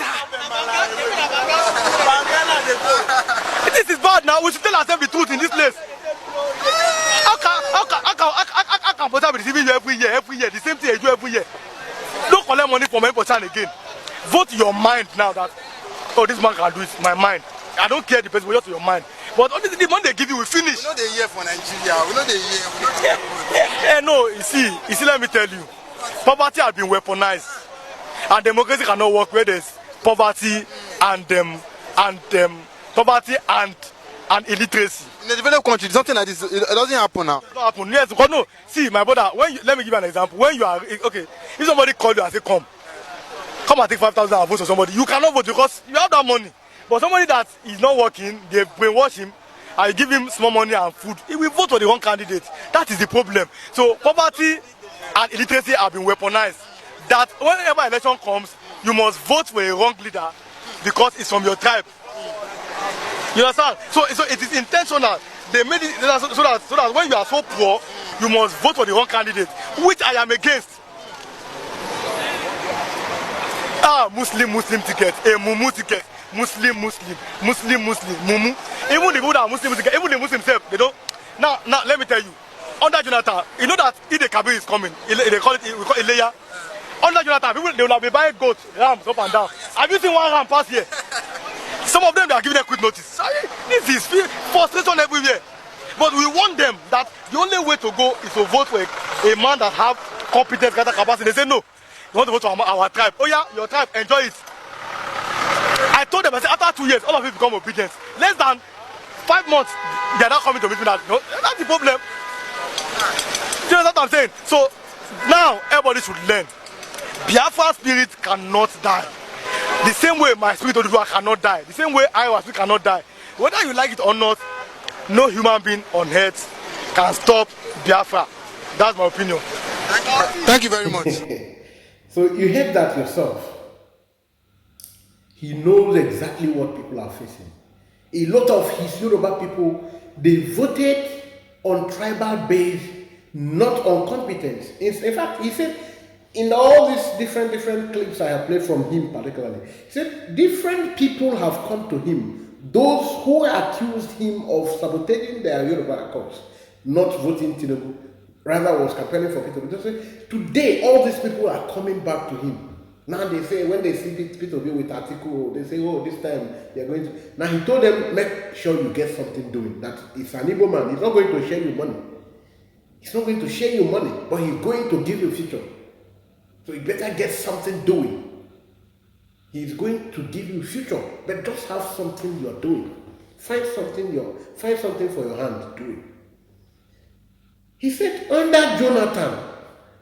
This is bad now. We should tell ourselves the truth in this place. How can Portal be deceiving you every year. The same thing they do every year. Don't collect money from any Portal again. Vote your mind now that, oh, this man can do it. My mind. I don't care the person, but just your mind. But only the money they give you will finish. We know they hear for Nigeria. We know they hear. No, you see, let me tell you. Poverty has been weaponized. And democracy cannot work where there's poverty and poverty and illiteracy. In a developed country, something like this, it doesn't happen now. It doesn't happen. Yes, because no. See, my brother, let me give you an example. When you are okay, if somebody call you and say come and take 5,000 and vote for somebody, you cannot vote because you have that money. But somebody that is not working, they brainwash him, and you give him small money and food, he will vote for the wrong candidate. That is the problem. So poverty and illiteracy have been weaponized. That whenever election comes, you must vote for a wrong leader because it's from your tribe. You understand? So it is intentional. They made it so that when you are so poor, you must vote for the wrong candidate, which I am against. Muslim ticket, a mumu ticket, Muslim, mumu. Even the people that are Muslim ticket, even the Muslims themselves, they don't. Now let me tell you, under Jonathan, you know that Eid Kabir is coming. They call it, we call it Ileya. Under Jonathan, people they will be buying goats, rams up and down. Have you seen one ram pass here? Some of them they are giving them quick notice. Sorry, this is frustration everywhere. But we want them that the only way to go is to vote for a man that have competence, capacity. They say no. You want to vote for our tribe. Oh yeah, your tribe, enjoy it. I told them, I said, after 2 years, all of you become obedient. Less than 5 months, they are not coming to meet me. That's the problem. Do you know what I'm saying? So now everybody should learn. Biafra spirit cannot die. The same way my spirit of the world cannot die. The same way our spirit cannot die. Whether you like it or not, no human being on earth can stop Biafra. That's my opinion. Thank you very much. So you heard that yourself. He knows exactly what people are facing. A lot of his Yoruba people, they voted on tribal base, not on competence. In fact, he said, in all these different clips I have played from him particularly, he said different people have come to him. Those who accused him of sabotaging their Yoruba cause, not voting Tinubu, rather was campaigning for Peter Obi. Today, all these people are coming back to him. Now they say, when they see Peter Obi with article, they say, oh, this time they're going to... Now he told them, make sure you get something doing. That it's an Igbo man. He's not going to share you money. He's not going to share you money, but he's going to give you a future. So you better get something doing. He's going to give you a future, but just have something you're doing. Find something for your hand, do it. He said, under Jonathan,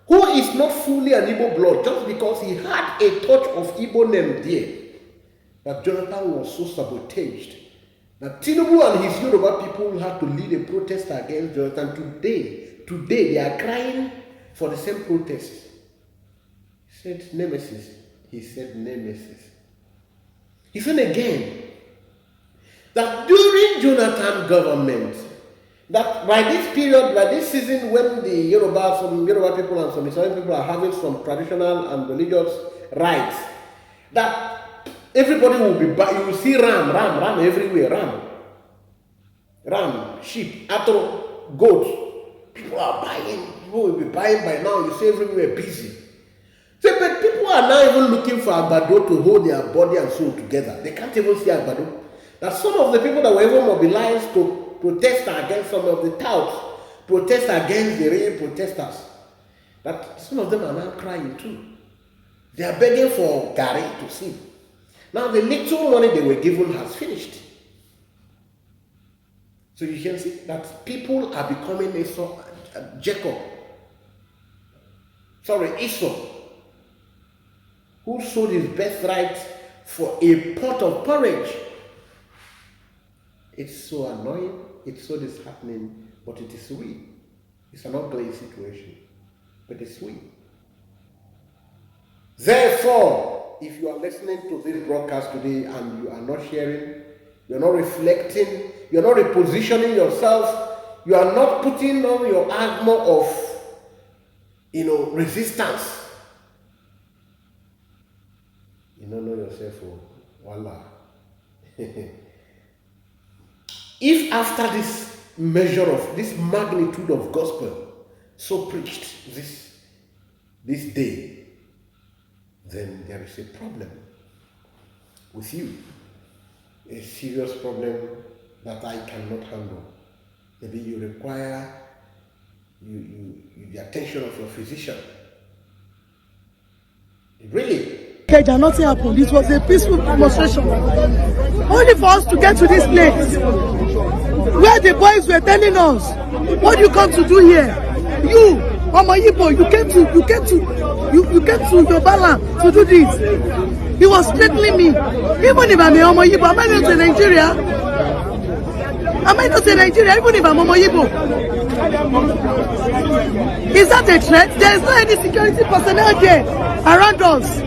who is not fully an Igbo blood, just because he had a touch of Igbo name there, that Jonathan was so sabotaged that Tinubu and his Yoruba people had to lead a protest against Jonathan. Today they are crying for the same protest. He said nemesis. He said nemesis. He said again that during Jonathan government, that by this period, by this season, when some Yoruba people and some Islamic people are having some traditional and religious rites, that everybody will be you will see ram everywhere, ram, sheep, cattle, goats. People are buying. People will be buying by now. You see everywhere busy. So, but people are now even looking for agbado to hold their body and soul together. They can't even see agbado. That some of the people that were even mobilized to protest against some of the touts, protest against the real protesters, that some of them are now crying too. They are begging for Gary to see. Now the little money they were given has finished. So you can see that people are becoming Esau, who sold his birthright for a pot of porridge. It's so annoying, it's so disheartening, but it is sweet. It's an ugly situation, but it's sweet. Therefore, if you are listening to this broadcast today and you are not sharing, you're not reflecting, you're not repositioning yourself, you are not putting on your armor of, resistance. You don't know yourself, voila. If after this measure of this magnitude of gospel so preached this day, then there is a problem with you, a serious problem that I cannot handle. Maybe you require the attention of your physician. Really? Nothing happened. It was a peaceful demonstration. Only for us to get to this place where the boys were telling us, what do you come to do here? You, Omo Igbo, you came to Yoruba land to do this. He was threatening me. Even if I'm a Omo Igbo, am I not in Nigeria? Am I not in Nigeria? Even if I'm Omo Igbo. Is that a threat? There is no any security personnel there around us.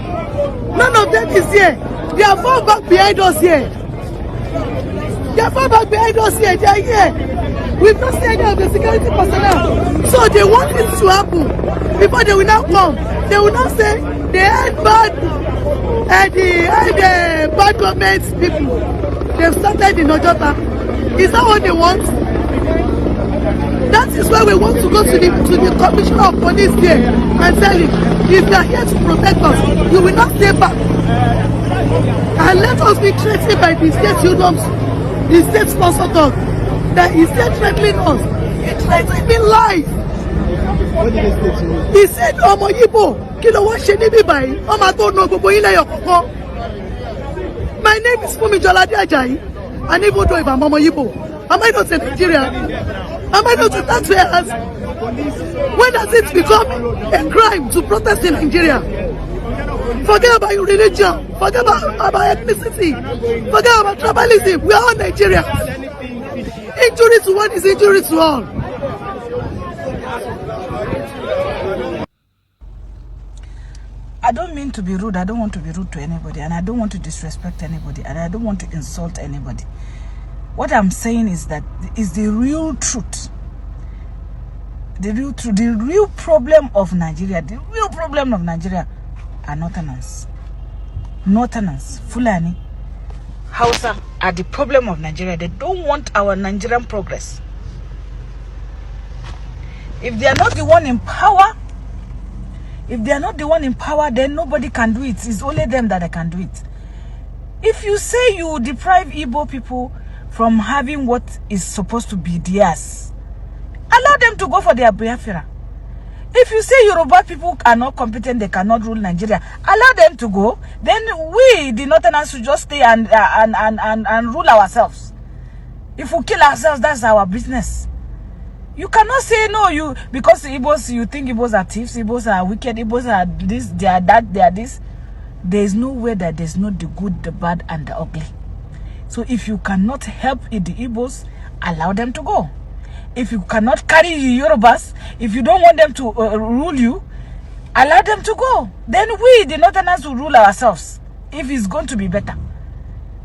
None of them is here. They are far back behind us here. They are far back behind us here. They are here. We've not seen any of the security personnel. So they want this to happen before they will now come. They will now say they had bad government people. They've started in Ojota. Is that what they want? That is why we want to go to the commissioner of police there and tell him, if you are here to protect us, you will not stay back. And let us be threatened by the state unions, the state sponsored dog, that is still threatening us. He threatened me live. What did they say to you? He said, Omo Igbo, kilo wa se nibi bayi, Omo to no gbogbo yin leyo koko. My name is Fumi Jolade Ajayi, and even though if I'm Omo Igbo, am I not in Nigeria? Am I not a taxpayers? When does it become a crime to protest in Nigeria? Forget about your religion. Forget about ethnicity. Forget about tribalism. We are all Nigerians. Injury to one is injury to all. I don't mean to be rude. I don't want to be rude to anybody, and I don't want to disrespect anybody, and I don't want to insult anybody. What I'm saying is that is the real truth. The real truth, the real problem of Nigeria, are Northerners. Northerners, Fulani, Hausa are the problem of Nigeria. They don't want our Nigerian progress. If they are not the one in power, then nobody can do it. It's only them that can do it. If you say you deprive Igbo people from having what is supposed to be theirs, allow them to go for their Biafra. If you say Yoruba people are not competent, they cannot rule Nigeria, allow them to go. Then we, the Northerners, should just stay and rule ourselves. If we kill ourselves, that's our business. You cannot say no, because Igbos, you think Igbos are thieves, Igbos are wicked, Igbos are this, they are that, they are this. There is no way that there's not the good, the bad, and the ugly. So if you cannot help the Igbos, allow them to go. If you cannot carry the Yorubas, if you don't want them to rule you, allow them to go. Then we, the Northerners, will rule ourselves. If it's going to be better.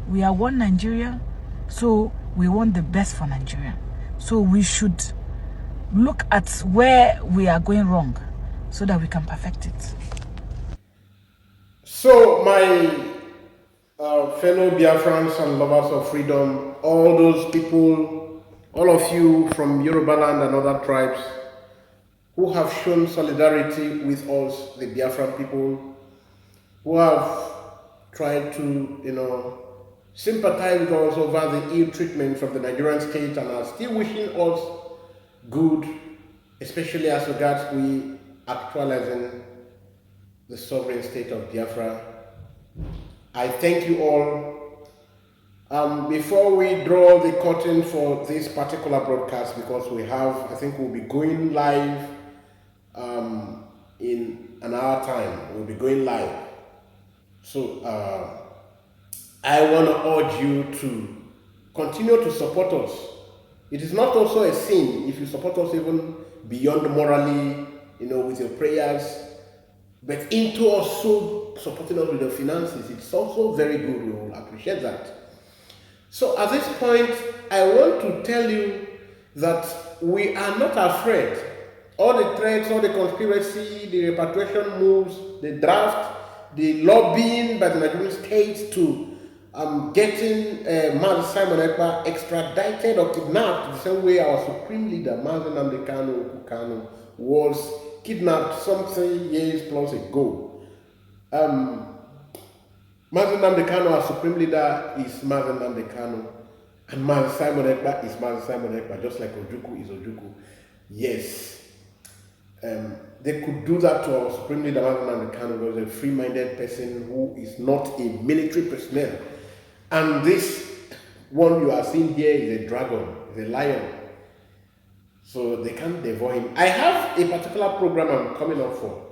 We are one Nigeria, so we want the best for Nigeria. So we should look at where we are going wrong so that we can perfect it. So my fellow Biafrans and lovers of freedom, all those people, all of you from Yoruba land and other tribes who have shown solidarity with us, the Biafran people, who have tried to, sympathize with us over the ill treatment from the Nigerian state and are still wishing us good, especially as regards we actualizing the sovereign state of Biafra. I thank you all. Before we draw the curtain for this particular broadcast, because I think we'll be going live in an hour time. We'll be going live. So I want to urge you to continue to support us. It is not also a sin if you support us even beyond morally, with your prayers, but into also supporting us with your finances. It's also very good. We will appreciate that. So at this point, I want to tell you that we are not afraid. All the threats, all the conspiracy, the repatriation moves, the draft, the lobbying by the Nigerian state to getting Man Simon Ekpa extradited or kidnapped the same way our supreme leader, Mazen Nnamdi Kanu was kidnapped something years plus ago. Mazen Nnamdi Kanu, our supreme leader, is Mazen Nnamdi Kanu, and Mazen Simon Ekpa is Mazen Simon Ekpa, just like Ojukwu is Ojukwu. Yes, they could do that to our supreme leader, Mazen Nnamdi Kanu, who was a free-minded person who is not a military personnel. And this one you are seeing here is a dragon, is a lion. So they can't devour him. I have a particular program I'm coming up for.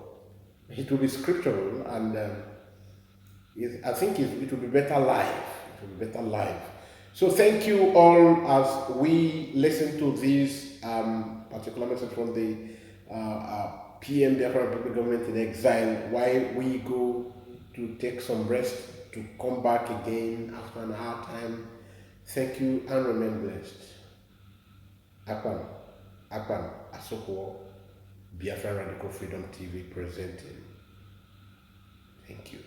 It will be scriptural, and I think it will be better live. It will be better live. So thank you all as we listen to this particular message from the PM, the Republic government in exile, while we go to take some rest to come back again after an hour time. Thank you and remain blessed. Akpan Asoko, Biafra Radical Freedom TV presenting. Thank you.